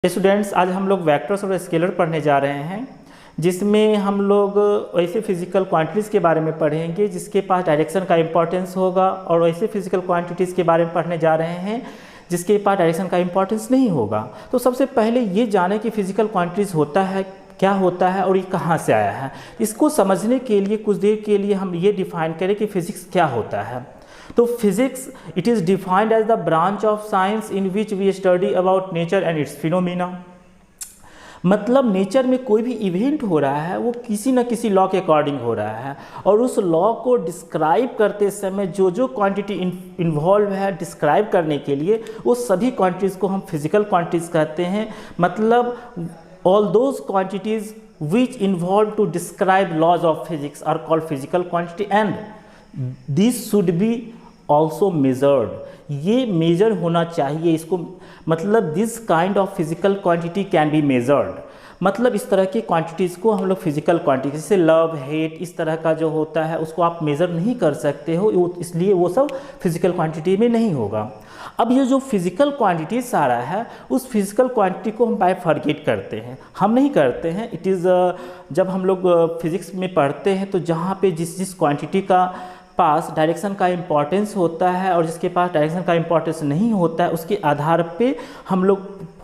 Students, आज हम लोग वेक्टर्स और स्केलर पढ़ने जा रहे हैं, जिसमें हम लोग ऐसे फिजिकल क्वांटिटीज़ के बारे में पढ़ेंगे जिसके पास डायरेक्शन का इंपॉर्टेंस होगा, और ऐसे फिजिकल क्वांटिटीज़ के बारे में पढ़ने जा रहे हैं जिसके पास डायरेक्शन का इंपॉर्टेंस नहीं होगा। तो सबसे पहले ये जाने कि फिजिकल क्वांटिटीज़ होता है क्या होता है और ये कहाँ से आया है। इसको समझने के लिए कुछ देर के लिए हम ये डिफाइन करें कि फिजिक्स क्या होता है। तो physics it is defined as the branch of science in which we study about nature and its phenomena. मतलब नेचर में कोई भी इवेंट हो रहा है वो किसी न किसी लॉ के अकॉर्डिंग हो रहा है, और उस लॉ को डिस्क्राइब करते समय जो जो क्वांटिटी इन्वॉल्व है डिस्क्राइब करने के लिए, वो सभी क्वांटिटीज़ को हम फिजिकल क्वांटिटीज़ कहते हैं। मतलब all those quantities which involve to describe laws of physics are called physical quantity, and this should be also measured। ये मेजर होना चाहिए इसको, मतलब this kind of physical quantity can be measured। मतलब इस तरह की क्वांटिटीज़ को हम लोग फिजिकल क्वांटिटी, जैसे लव, हेट, इस तरह का जो होता है उसको आप मेज़र नहीं कर सकते हो, इसलिए वो सब फिजिकल क्वांटिटी में नहीं होगा। अब ये जो फिजिकल क्वांटिटी सारा है, उस फिजिकल क्वांटिटी को हम बाइफरगेट करते हैं, हम नहीं करते हैं। इट इज़ जब हम लोग फिज़िक्स में पढ़ते हैं तो जहाँ पे जिस क्वांटिटी का पास डायरेक्शन का इम्पॉर्टेंस होता है और जिसके पास डायरेक्शन का इम्पॉर्टेंस नहीं होता है, उसके आधार पे हम लोग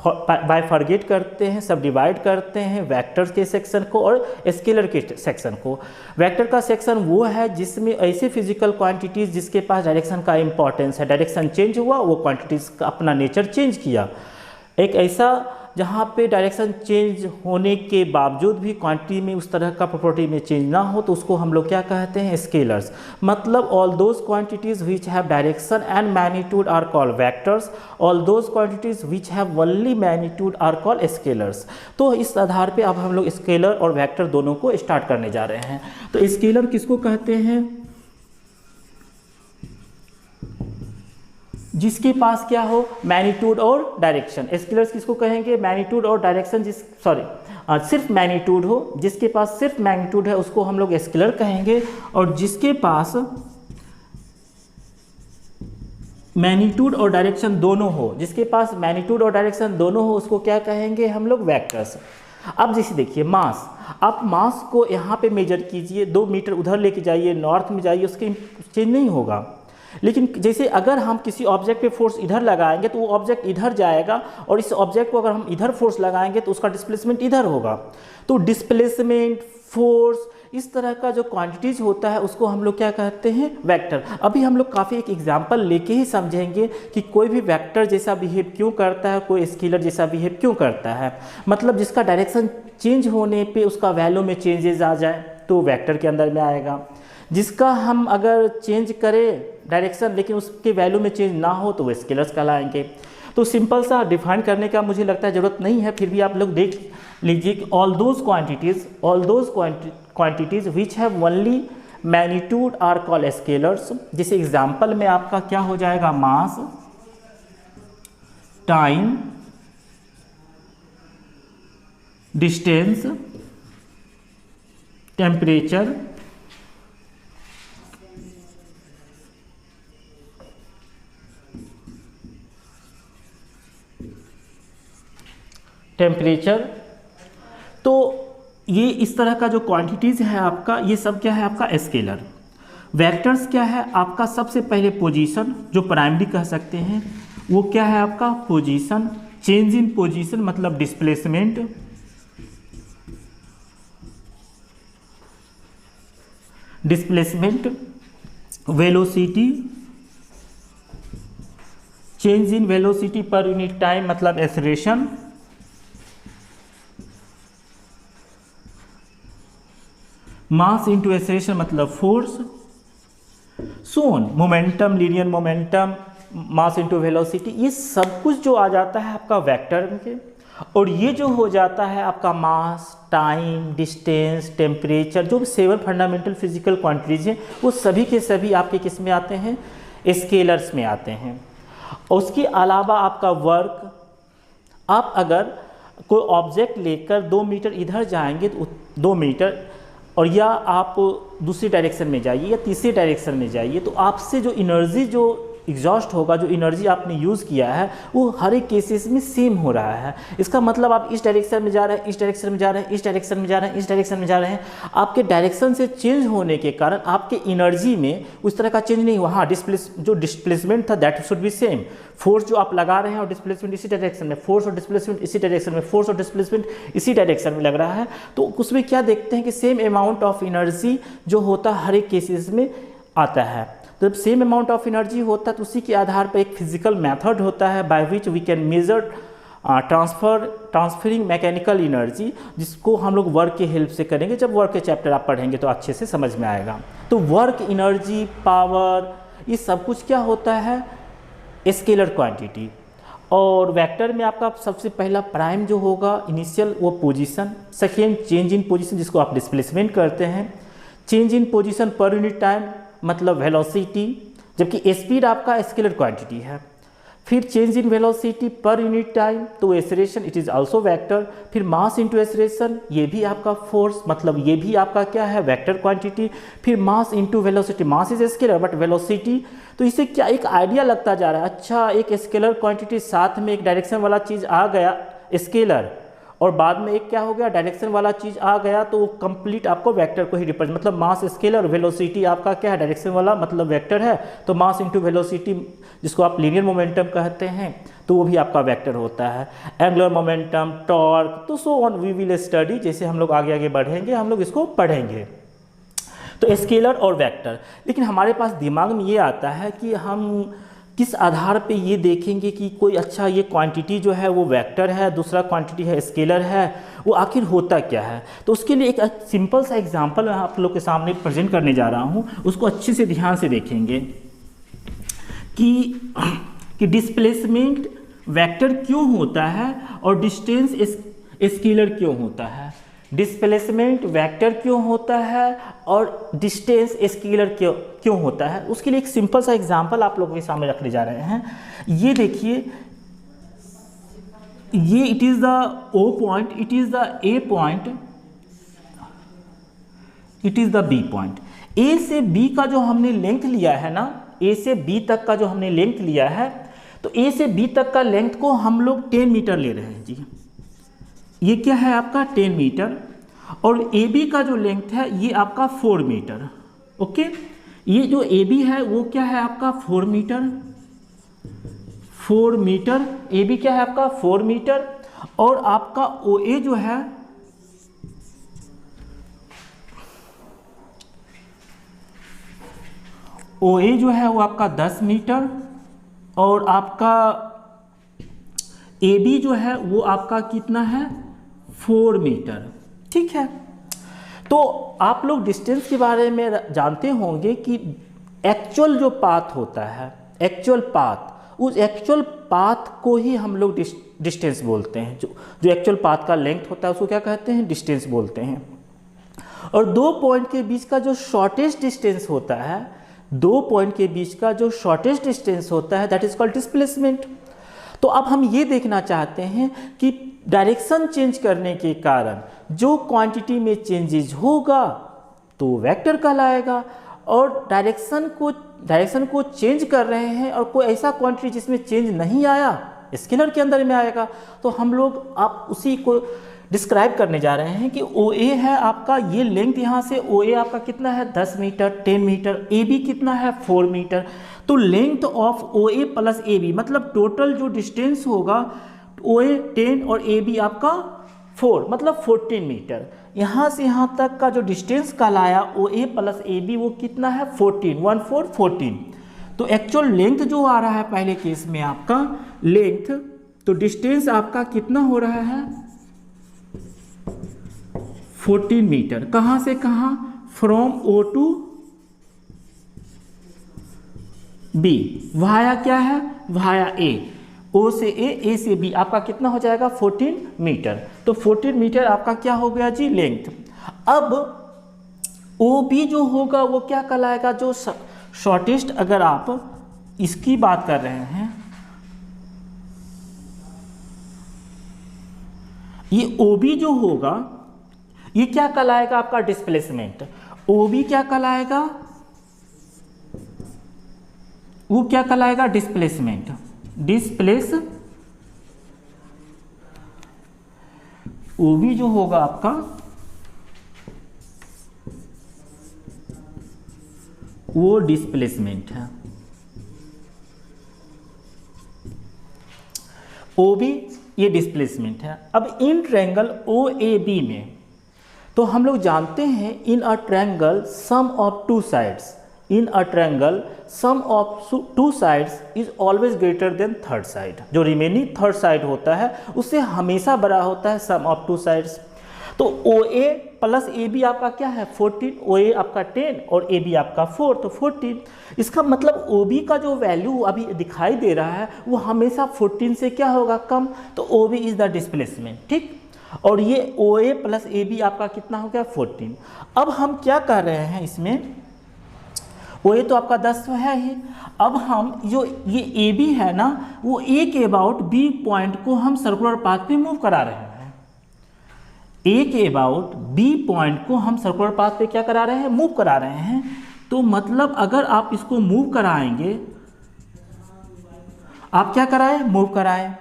बाइफरगेट करते हैं, सब डिवाइड करते हैं वेक्टर्स के सेक्शन को और स्केलर के सेक्शन को। वेक्टर का सेक्शन वो है जिसमें ऐसे फिजिकल क्वांटिटीज़ जिसके पास डायरेक्शन का इम्पॉर्टेंस है, डायरेक्शन चेंज हुआ, वो क्वांटिटीज़ का अपना नेचर चेंज किया। एक ऐसा जहाँ पे डायरेक्शन चेंज होने के बावजूद भी क्वांटिटी में उस तरह का प्रॉपर्टी में चेंज ना हो, तो उसको हम लोग क्या कहते हैं, स्केलर्स। मतलब all those quantities which have direction and magnitude are called vectors, all those quantities which have only magnitude are called scalars. तो इस आधार पे अब हम लोग स्केलर और वेक्टर दोनों को स्टार्ट करने जा रहे हैं। तो स्केलर किसको कहते हैं? जिसके पास क्या हो, मैग्नीट्यूड और डायरेक्शन। स्केलर्स किसको कहेंगे? मैग्नीट्यूड और डायरेक्शन सिर्फ मैग्नीट्यूड हो, जिसके पास सिर्फ मैग्नीट्यूड है उसको हम लोग स्केलर कहेंगे, और जिसके पास मैग्नीट्यूड और डायरेक्शन दोनों हो, जिसके पास मैग्नीट्यूड और डायरेक्शन दोनों हो, उसको क्या कहेंगे हम लोग? वेक्टर्स। अब जैसे देखिए मास, आप मास को यहाँ पे मेजर कीजिए, 2 मीटर उधर लेके जाइए, नॉर्थ में जाइए, उसके चेंज नहीं होगा। लेकिन जैसे अगर हम किसी ऑब्जेक्ट पे फोर्स इधर लगाएंगे तो वो ऑब्जेक्ट इधर जाएगा, और इस ऑब्जेक्ट को अगर हम इधर फोर्स लगाएंगे तो उसका डिस्प्लेसमेंट इधर होगा। तो डिस्प्लेसमेंट, फोर्स, इस तरह का जो क्वांटिटीज होता है उसको हम लोग क्या कहते हैं? वेक्टर। अभी हम लोग काफ़ी एक एग्जांपल लेके ही समझेंगे कि कोई भी वेक्टर जैसा बिहेव क्यों करता है, कोई स्केलर जैसा बिहेव क्यों करता है। मतलब जिसका डायरेक्शन चेंज होने पे उसका वैल्यू में चेंजेस आ जाए तो वेक्टर के अंदर में आएगा। जिसका हम अगर चेंज करें डायरेक्शन लेकिन उसके वैल्यू में चेंज ना हो तो वो स्केलर्स कहलाएंगे। तो सिंपल सा डिफाइन करने का मुझे लगता है ज़रूरत नहीं है, फिर भी आप लोग देख लीजिए कि all those quantities which have only magnitude are called scalars. जैसे एग्जांपल में आपका क्या हो जाएगा? मास, टाइम, डिस्टेंस, टेम्परेचर, तो ये इस तरह का जो क्वांटिटीज़ है आपका, ये सब क्या है आपका? स्केलर। वेक्टर्स क्या है आपका? सबसे पहले पोजीशन, जो प्राइमरी कह सकते हैं, वो क्या है आपका? पोजीशन। चेंज इन पोजीशन मतलब displacement, velocity, change in velocity per unit time मतलब एक्सेलरेशन, मास इंटू एक्सेलरेशन मतलब force, so on, momentum, linear momentum, mass into velocity, ये सब कुछ जो आ जाता है आपका वेक्टर के। और ये जो हो जाता है आपका मास, टाइम, डिस्टेंस, टेम्परेचर, जो 7 फंडामेंटल फिजिकल क्वांटिटीज हैं, वो सभी के सभी आपके किस में आते हैं? स्केलर्स में आते हैं। और उसके अलावा आपका वर्क, आप अगर कोई ऑब्जेक्ट लेकर 2 मीटर इधर जाएंगे तो 2 मीटर, और या आप दूसरी डायरेक्शन में जाइए या तीसरी डायरेक्शन में जाइए, तो आपसे जो एनर्जी जो एग्जॉस्ट होगा, जो एनर्जी आपने यूज़ किया है वो हर एक केसेस में सेम हो रहा है। इसका मतलब आप इस डायरेक्शन में जा रहे हैं, इस डायरेक्शन में जा रहे हैं, इस डायरेक्शन में जा रहे हैं, इस डायरेक्शन में जा रहे हैं, आपके डायरेक्शन से चेंज होने के कारण आपके एनर्जी में उस तरह का चेंज नहीं हुआ। हाँ, डिस्प्लेसमेंट था that should be same. Force जो आप लगा रहे हैं और डिस्प्लेसमेंट इसी डायरेक्शन में, फोर्स और डिस्प्लेसमेंट इसी डायरेक्शन में, फोर्स और डिस्प्लेसमेंट इसी डायरेक्शन में लग रहा है, तो उसमें क्या देखते हैं कि सेम अमाउंट ऑफ एनर्जी जो होता है हर एक केसेस में आता है। तो जब सेम अमाउंट ऑफ एनर्जी होता है तो उसी के आधार पर एक फिजिकल मेथड होता है by which we can measure transferring mechanical energy, जिसको हम लोग वर्क के हेल्प से करेंगे। जब वर्क के चैप्टर आप पढ़ेंगे तो अच्छे से समझ में आएगा। तो वर्क, एनर्जी, पावर, ये सब कुछ क्या होता है, स्केलर क्वांटिटी। और वेक्टर में आपका सबसे पहला प्राइम जो होगा इनिशियल वो position, second change in position जिसको आप डिस्प्लेसमेंट करते हैं, change in position per unit time मतलब वेलोसिटी, जबकि स्पीड आपका स्केलर क्वांटिटी है। फिर change in velocity per unit time तो acceleration it is also vector. फिर मास इनटू एक्सेलरेशन ये भी आपका फोर्स मतलब ये भी आपका क्या है, वेक्टर क्वांटिटी। फिर mass into velocity, mass is scalar but velocity, तो इससे क्या एक आइडिया लगता जा रहा है, अच्छा एक स्केलर क्वांटिटी साथ में एक डायरेक्शन वाला चीज़ आ गया स्केलर, और बाद में एक क्या हो गया डायरेक्शन वाला चीज़ आ गया, तो वो कंप्लीट आपको वेक्टर को ही रिप्रेजेंट, मतलब मास स्केलर, वेलोसिटी आपका क्या है डायरेक्शन वाला मतलब वेक्टर है, तो मास इनटू वेलोसिटी जिसको आप लीनियर मोमेंटम कहते हैं तो वो भी आपका वेक्टर होता है। एंगुलर मोमेंटम, टॉर्क, तो so on we will study, जैसे हम लोग आगे आगे बढ़ेंगे हम लोग इसको पढ़ेंगे। तो स्केलर और वेक्टर, लेकिन हमारे पास दिमाग में ये आता है कि हम किस आधार पे ये देखेंगे कि कोई अच्छा ये क्वांटिटी जो है वो वेक्टर है, दूसरा क्वांटिटी है स्केलर है, वो आखिर होता क्या है। तो उसके लिए एक सिंपल सा एग्जांपल मैं आप लोग के सामने प्रेजेंट करने जा रहा हूँ, उसको अच्छे से ध्यान से देखेंगे कि डिस्प्लेसमेंट वेक्टर क्यों होता है और डिस्टेंस स्केलर क्यों होता है। डिस्प्लेसमेंट वेक्टर क्यों होता है और डिस्टेंस स्केलर क्यों होता है, उसके लिए एक सिंपल सा एग्जांपल आप लोगों के सामने रखने जा रहे हैं। ये देखिए, ये it is the O point, it is the A point, it is the B point. A से B का जो हमने लेंथ लिया है ना, A से B तक का जो हमने लेंथ लिया है, तो A से B तक का लेंथ को हम लोग 10 मीटर ले रहे हैं जी। ये क्या है आपका 10 मीटर, और AB का जो लेंथ है ये आपका 4 मीटर। ओके, ये जो AB है वो क्या है आपका 4 मीटर, 4 मीटर, AB क्या है आपका 4 मीटर, और आपका OA जो है OA जो है वो आपका 10 मीटर, और आपका AB जो है वो आपका कितना है 4 मीटर। ठीक है, तो आप लोग डिस्टेंस के बारे में जानते होंगे कि एक्चुअल जो पाथ होता है, एक्चुअल पाथ, उस एक्चुअल पाथ को ही हम लोग डिस्टेंस बोलते हैं। जो एक्चुअल पाथ का लेंथ होता है उसको क्या कहते हैं, डिस्टेंस बोलते हैं। और दो पॉइंट के बीच का जो शॉर्टेस्ट डिस्टेंस होता है, दो पॉइंट के बीच का जो शॉर्टेस्ट डिस्टेंस होता है दैट इज कॉल्ड डिस्प्लेसमेंट। तो अब हम ये देखना चाहते हैं कि डायरेक्शन चेंज करने के कारण जो क्वांटिटी में चेंजेज होगा तो वेक्टर कहलाएगा, और डायरेक्शन को चेंज कर रहे हैं और कोई ऐसा क्वांटिटी जिसमें चेंज नहीं आया स्केलर के अंदर में आएगा, तो हम लोग आप उसी को डिस्क्राइब करने जा रहे हैं कि OA है आपका, ये लेंथ यहाँ से OA आपका कितना है 10 मीटर 10 मीटर, AB कितना है 4 मीटर। तो length of OA plus AB मतलब टोटल जो डिस्टेंस होगा OA 10 और AB आपका 4 मतलब 14 मीटर। यहाँ से यहाँ तक का जो डिस्टेंस कहलाया OA प्लस AB वो कितना है 14। तो एक्चुअल लेंथ जो आ रहा है पहले केस में आपका लेंथ, तो डिस्टेंस आपका कितना हो रहा है 14 मीटर। कहाँ से कहाँ, from O to B, via क्या है वाया A, O से A से B आपका कितना हो जाएगा 14 मीटर। तो 14 मीटर आपका क्या हो गया जी लेंथ। अब OB जो होगा वो क्या कहलाएगा, जो शॉर्टेस्ट, अगर आप इसकी बात कर रहे हैं, ये OB जो होगा ये क्या कहलाएगा आपका डिस्प्लेसमेंट। OB क्या कहलाएगा, वो क्या कहलाएगा, डिस्प्लेसमेंट। डिस्प्लेस OB जो होगा आपका वो डिस्प्लेसमेंट है। OB ये डिस्प्लेसमेंट है। अब इन ट्रायंगल OAB में तो हम लोग जानते हैं in a triangle sum of two sides, in a triangle sum of two sides is always greater than third side. जो रिमेनिंग थर्ड साइड होता है उससे हमेशा बड़ा होता है सम ऑफ टू साइड्स। तो OA प्लस AB आपका क्या है 14, OA आपका 10 और AB आपका 4, तो 14। इसका मतलब OB का जो वैल्यू अभी दिखाई दे रहा है वो हमेशा 14 से क्या होगा, कम। तो OB इज द डिस्प्लेसमेंट, ठीक। और ये OA प्लस AB आपका कितना हो गया 14। अब हम क्या कर रहे हैं इसमें, OA तो आपका 10 है ही। अब हम जो ये AB है ना वो A के अबाउट B पॉइंट को हम सर्कुलर पाथ पे मूव करा रहे हैं। A के अबाउट B पॉइंट को हम सर्कुलर पाथ पे क्या करा रहे हैं, मूव करा रहे हैं। तो मतलब अगर आप इसको मूव कराएंगे, आप क्या कराए, मूव कराए,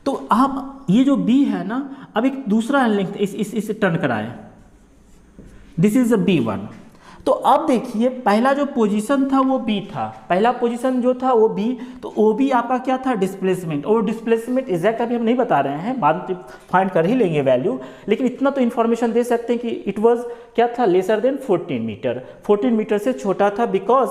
तो आप ये जो B है ना अब एक दूसरा लेंथ इस टर्न कराए, दिस इज B1। तो अब देखिए पहला जो पोजीशन था वो B था, पहला पोजीशन जो था वो B, तो OB आपका क्या था, डिस्प्लेसमेंट। और डिस्प्लेसमेंट एग्जैक्ट अभी हम नहीं बता रहे हैं, बाद में फाइंड कर ही लेंगे वैल्यू, लेकिन इतना तो इन्फॉर्मेशन दे सकते हैं कि इट वाज क्या था, लेसर देन 14 मीटर, 14 मीटर से छोटा था, बिकॉज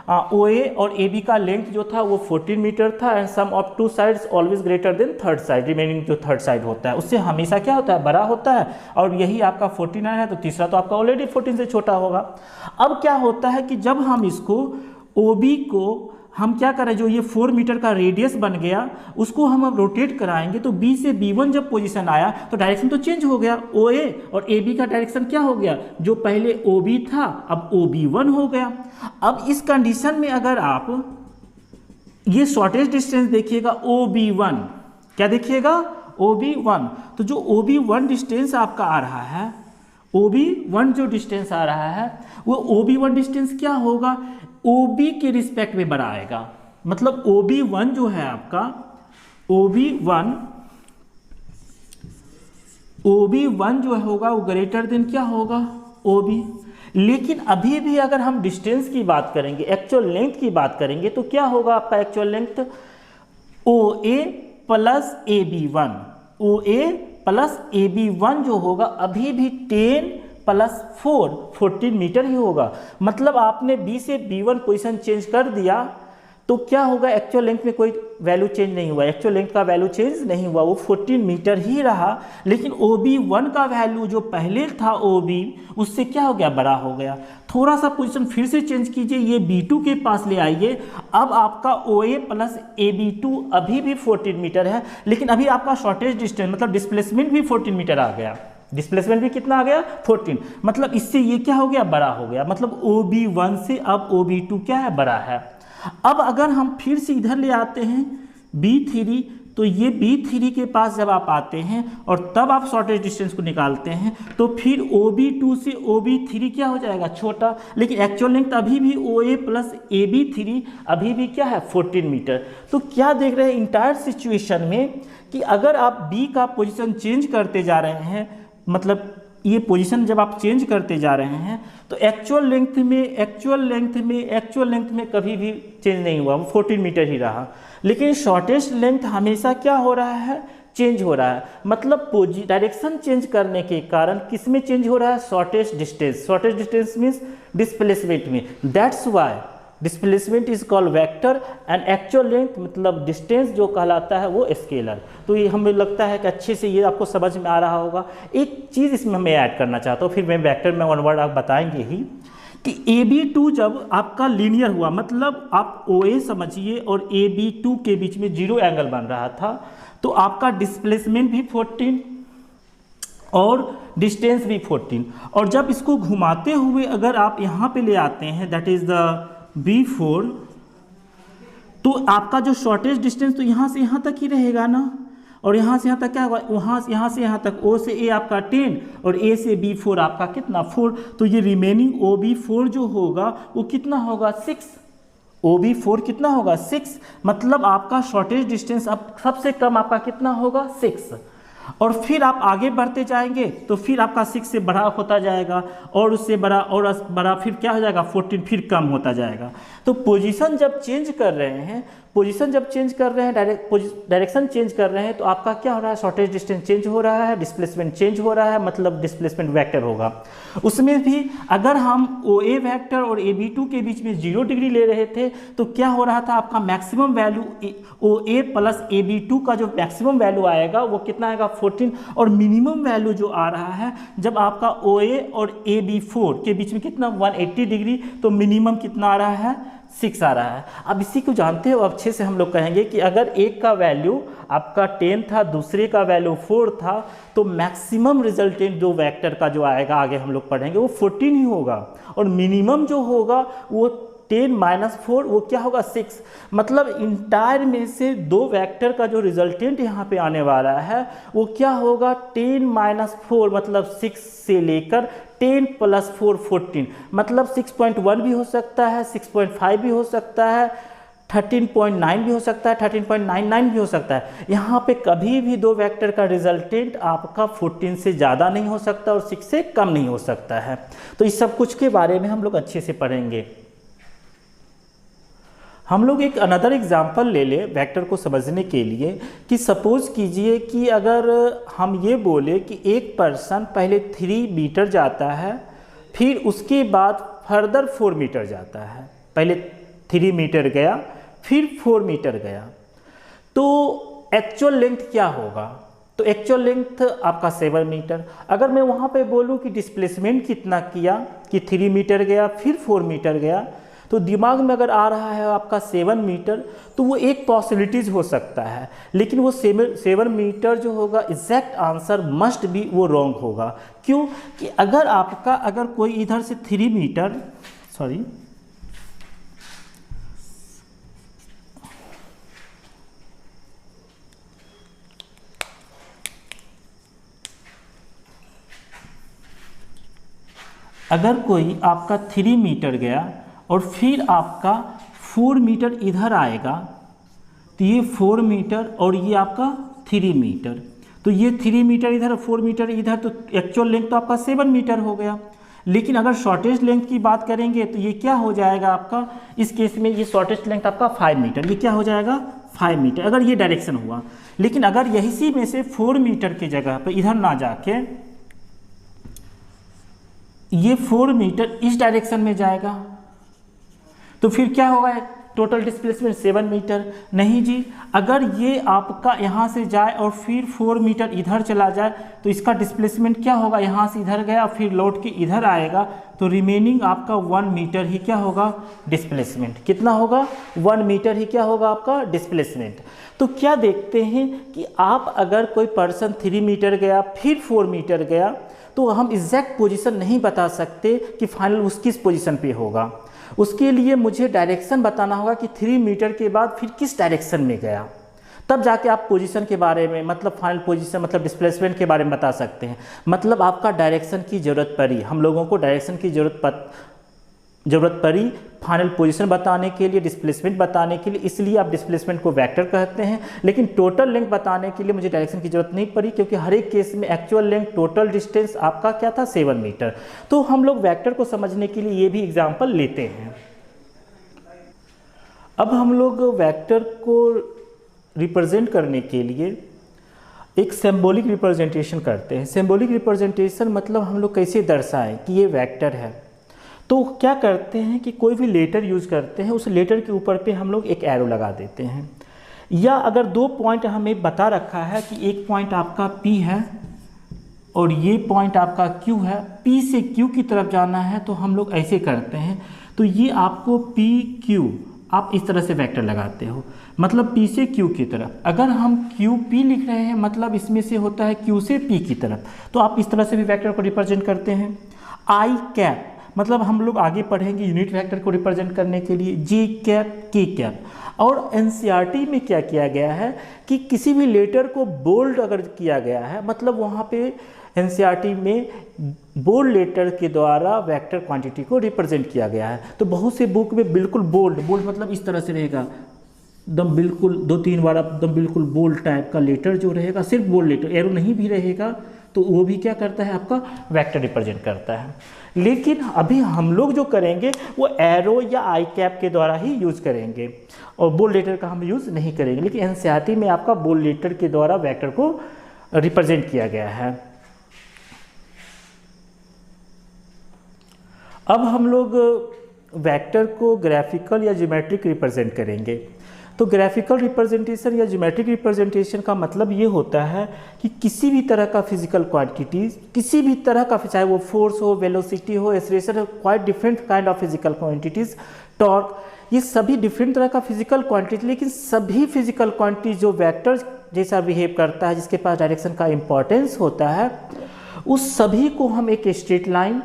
OA और AB का लेंथ जो था वो 14 मीटर था and sum of two sides always greater than third side, remaining जो थर्ड साइड होता है उससे हमेशा क्या होता है, बड़ा होता है। और यही आपका 49 है तो तीसरा तो आपका ऑलरेडी 14 से छोटा होगा। अब क्या होता है कि जब हम इसको OB को हम क्या करें, जो ये 4 मीटर का रेडियस बन गया उसको हम अब रोटेट कराएंगे, तो B से B1 जब पोजीशन आया तो डायरेक्शन तो चेंज हो गया, OA और AB का डायरेक्शन क्या हो गया, जो पहले OB था अब OB1 हो गया। अब इस कंडीशन में अगर आप ये शॉर्टेस्ट डिस्टेंस देखिएगा OB1, क्या देखिएगा OB1, तो जो OB1 डिस्टेंस आपका आ रहा है, OB1 जो डिस्टेंस आ रहा है वो OB1 डिस्टेंस क्या होगा, OB के रिस्पेक्ट में बड़ा आएगा। मतलब OB1 जो है आपका OB1 जो होगा वो ग्रेटर देन क्या होगा, OB। लेकिन अभी भी अगर हम डिस्टेंस की बात करेंगे, एक्चुअल लेंथ की बात करेंगे, तो क्या होगा आपका actual length, OA plus AB1, OA plus AB1 जो होगा अभी भी 10 प्लस 4 14 मीटर ही होगा। मतलब आपने B से B1 पोजीशन चेंज कर दिया तो क्या होगा, एक्चुअल लेंथ में कोई वैल्यू चेंज नहीं हुआ, एक्चुअल लेंथ का वैल्यू चेंज नहीं हुआ, वो 14 मीटर ही रहा। लेकिन OB1 का वैल्यू जो पहले था OB उससे क्या हो गया, बड़ा हो गया। थोड़ा सा पोजीशन फिर से चेंज कीजिए, ये B2 के पास ले आइए। अब आपका OA प्लस AB2 अभी भी 14 मीटर है, लेकिन अभी आपका शॉर्टेज डिस्टेंस मतलब डिस्प्लेसमेंट भी 14 मीटर आ गया। डिस्प्लेसमेंट भी कितना आ गया, 14। मतलब इससे ये क्या हो गया, बड़ा हो गया। मतलब OB1 से अब OB2 क्या है, बड़ा है। अब अगर हम फिर से इधर ले आते हैं B3, तो ये B3 के पास जब आप आते हैं और तब आप शॉर्टेज डिस्टेंस को निकालते हैं तो फिर OB2 से OB3 क्या हो जाएगा, छोटा। लेकिन एक्चुअल लेंथ अभी भी OA प्लस AB3 अभी भी क्या है, 14 मीटर। तो क्या देख रहे हैं इंटायर सिचुएशन में कि अगर आप B का पोजीशन चेंज करते जा रहे हैं, मतलब ये पोजीशन जब आप चेंज करते जा रहे हैं तो एक्चुअल लेंथ में कभी भी चेंज नहीं हुआ, वो 14 मीटर ही रहा। लेकिन शॉर्टेस्ट लेंथ हमेशा क्या हो रहा है, चेंज हो रहा है। मतलब डायरेक्शन चेंज करने के कारण किस में चेंज हो रहा है, shortest distance. Shortest distance means displacement में। That's why displacement is called vector and actual length मतलब डिस्टेंस जो कहलाता है वो स्केलर। तो ये हमें लगता है कि अच्छे से ये आपको समझ में आ रहा होगा। एक चीज़ इसमें मैं ऐड करना चाहता हूँ, फिर मैं वेक्टर में वन वर्ड आप बताएंगे ही, कि AB2 जब आपका लीनियर हुआ, मतलब आप OA समझिए और AB2 के बीच में 0 एंगल बन रहा था, तो आपका डिस्प्लेसमेंट भी 14 और डिस्टेंस भी 14। और जब इसको घुमाते हुए अगर आप यहाँ पे ले आते हैं, दैट इज द B4, तो आपका जो शॉर्टेज डिस्टेंस तो यहाँ से यहाँ तक ही रहेगा ना, और यहाँ से यहाँ तक क्या होगा, यहाँ से यहाँ तक O से A आपका 10 और A से B4 आपका कितना 4। तो ये रिमेनिंग OB4 जो होगा वो कितना होगा 6, OB4 कितना होगा 6, मतलब आपका शॉर्टेज डिस्टेंस अब सबसे कम आपका कितना होगा 6। और फिर आप आगे बढ़ते जाएंगे तो फिर आपका 6 से बड़ा होता जाएगा और उससे बड़ा और बड़ा, फिर क्या हो जाएगा 14, फिर कम होता जाएगा। तो पोजीशन जब चेंज कर रहे हैं, डायरेक्शन चेंज कर रहे हैं, तो आपका क्या हो रहा है, शॉर्टेज डिस्टेंस चेंज हो रहा है, डिस्प्लेसमेंट चेंज हो रहा है, मतलब डिस्प्लेसमेंट वेक्टर होगा। उसमें भी अगर हम OA वेक्टर और AB2 के बीच में 0 डिग्री ले रहे थे तो क्या हो रहा था, आपका maximum value OA plus AB2 का जो मैक्सिमम वैल्यू आएगा वो कितना आएगा 14, और मिनिमम वैल्यू जो आ रहा है जब आपका OA और AB4 के बीच में कितना 180 डिग्री, तो मिनिमम कितना आ रहा है 6 आ रहा है। अब इसी को जानते हो, अब अच्छे से हम लोग कहेंगे कि अगर एक का वैल्यू आपका 10 था, दूसरे का वैल्यू 4 था, तो मैक्सिमम रिजल्टेंट जो वेक्टर का जो आएगा आगे हम लोग पढ़ेंगे वो 14 ही होगा, और मिनिमम जो होगा वो 10 - 4 वो क्या होगा 6। मतलब इंटायर में से 2 वेक्टर का जो रिजल्टेंट यहाँ पे आने वाला है वो क्या होगा 10 - 4 मतलब 6 से लेकर 10 + 4 14, मतलब 6.1 भी हो सकता है, 6.5 भी हो सकता है, 13.9 भी हो सकता है, 13.99 भी हो सकता है। यहाँ पे कभी भी 2 वेक्टर का रिजल्टेंट आपका 14 से ज़्यादा नहीं हो सकता और 6 से कम नहीं हो सकता है। तो इस सब कुछ के बारे में हम लोग अच्छे से पढ़ेंगे। हम लोग एक अनदर एग्जाम्पल ले लें वेक्टर को समझने के लिए, कि सपोज कीजिए कि अगर हम ये बोले कि एक पर्सन पहले 3 मीटर जाता है, फिर उसके बाद फर्दर 4 मीटर जाता है, पहले 3 मीटर गया फिर 4 मीटर गया, तो एक्चुअल लेंथ क्या होगा, तो एक्चुअल लेंथ आपका 7 मीटर। अगर मैं वहाँ पे बोलूँ कि डिस्प्लेसमेंट कितना किया, कि 3 मीटर गया फिर 4 मीटर गया, तो दिमाग में अगर आ रहा है आपका 7 मीटर, तो वो एक पॉसिबिलिटीज़ हो सकता है, लेकिन वो 7 मीटर जो होगा एग्जैक्ट आंसर मस्ट बी वो रॉन्ग होगा। क्यों कि अगर कोई इधर से 3 मीटर अगर कोई आपका 3 मीटर गया और फिर आपका 4 मीटर इधर आएगा, तो ये 4 मीटर और ये आपका 3 मीटर, तो ये 3 मीटर इधर 4 मीटर इधर, तो एक्चुअल लेंथ तो आपका 7 मीटर हो गया। लेकिन अगर शॉर्टेज लेंथ की बात करेंगे तो ये क्या हो जाएगा आपका, इस केस में ये शॉर्टेज लेंथ आपका 5 मीटर, ये क्या हो जाएगा 5 मीटर अगर ये डायरेक्शन हुआ। लेकिन अगर यही में से 4 मीटर की जगह पर इधर ना जाके ये 4 मीटर इस डायरेक्शन में जाएगा, तो फिर क्या होगा, टोटल डिस्प्लेसमेंट 7 मीटर। नहीं जी, अगर ये आपका यहाँ से जाए और फिर 4 मीटर इधर चला जाए, तो इसका डिस्प्लेसमेंट क्या होगा, यहाँ से इधर गया फिर लौट के इधर आएगा, तो रिमेनिंग आपका 1 मीटर ही क्या होगा डिस्प्लेसमेंट। कितना होगा 1 मीटर ही क्या होगा आपका डिस्प्लेसमेंट। तो क्या देखते हैं कि आप अगर कोई पर्सन 3 मीटर गया फिर 4 मीटर गया, तो हम एग्जैक्ट पोजीशन नहीं बता सकते कि फाइनल उस किस पोजीशन पे होगा। उसके लिए मुझे डायरेक्शन बताना होगा कि 3 मीटर के बाद फिर किस डायरेक्शन में गया, तब जाके आप पोजीशन के बारे में मतलब फाइनल पोजीशन मतलब डिस्प्लेसमेंट के बारे में बता सकते हैं। मतलब आपका डायरेक्शन की ज़रूरत पड़ी, हम लोगों को डायरेक्शन की ज़रूरत पड़ी फाइनल पोजीशन बताने के लिए, डिस्प्लेसमेंट बताने के लिए, इसलिए आप डिस्प्लेसमेंट को वेक्टर कहते हैं। लेकिन टोटल लेंथ बताने के लिए मुझे डायरेक्शन की ज़रूरत नहीं पड़ी, क्योंकि हर एक केस में एक्चुअल लेंथ टोटल डिस्टेंस आपका क्या था 7 मीटर। तो हम लोग वेक्टर को समझने के लिए ये भी एग्जाम्पल लेते हैं। अब हम लोग वेक्टर को रिप्रेजेंट करने के लिए एक सिंबॉलिक रिप्रेजेंटेशन करते हैं। सिंबॉलिक रिप्रेजेंटेशन मतलब हम लोग कैसे दर्शाएं कि ये वेक्टर है। तो क्या करते हैं कि कोई भी लेटर यूज़ करते हैं, उस लेटर के ऊपर पे हम लोग एक एरो लगा देते हैं। या अगर 2 पॉइंट हमें बता रखा है कि एक पॉइंट आपका P है और ये पॉइंट आपका Q है, P से Q की तरफ जाना है, तो हम लोग ऐसे करते हैं। तो ये आपको PQ आप इस तरह से वेक्टर लगाते हो, मतलब P से Q की तरफ। अगर हम QP लिख रहे हैं मतलब इसमें से होता है Q से P की तरफ, तो आप इस तरह से भी वेक्टर को रिप्रेजेंट करते हैं। I कैप मतलब हम लोग आगे पढ़ेंगे यूनिट वेक्टर को रिप्रेजेंट करने के लिए जी कैप के कैप। और एनसीईआरटी में क्या किया गया है कि किसी भी लेटर को बोल्ड अगर किया गया है, मतलब वहाँ पे एनसीईआरटी में बोल्ड लेटर के द्वारा वेक्टर क्वांटिटी को रिप्रेजेंट किया गया है। तो बहुत से बुक में बिल्कुल बोल्ड मतलब इस तरह से रहेगा, एकदम बिल्कुल 2-3 बार एकदम बिल्कुल बोल्ड टाइप का लेटर जो रहेगा, सिर्फ बोल्ड लेटर, एरो नहीं भी रहेगा, तो वो भी क्या करता है, आपका वेक्टर रिप्रेजेंट करता है। लेकिन अभी हम लोग जो करेंगे वो एरो या आई कैप के द्वारा ही यूज़ करेंगे और बोल्ड लेटर का हम यूज़ नहीं करेंगे। लेकिन एनसीईआरटी में आपका बोल्ड लेटर के द्वारा वेक्टर को रिप्रेजेंट किया गया है। अब हम लोग वेक्टर को ग्राफिकल या ज्योमेट्रिक रिप्रेजेंट करेंगे। तो ग्राफिकल रिप्रेजेंटेशन या ज्योमेट्रिक रिप्रेजेंटेशन का मतलब ये होता है कि किसी भी तरह का फिजिकल क्वांटिटीज, किसी भी तरह का, चाहे वो फोर्स हो, वेलोसिटी हो, एक्सेलरेशन हो, quite different kind of physical quantities, torque, ये सभी डिफरेंट तरह का फिजिकल क्वांटिटी, लेकिन सभी फिजिकल क्वांटिटी जो वेक्टर जैसा बिहेव करता है, जिसके पास डायरेक्शन का इंपॉर्टेंस होता है, उस सभी को हम एक स्ट्रेट लाइन,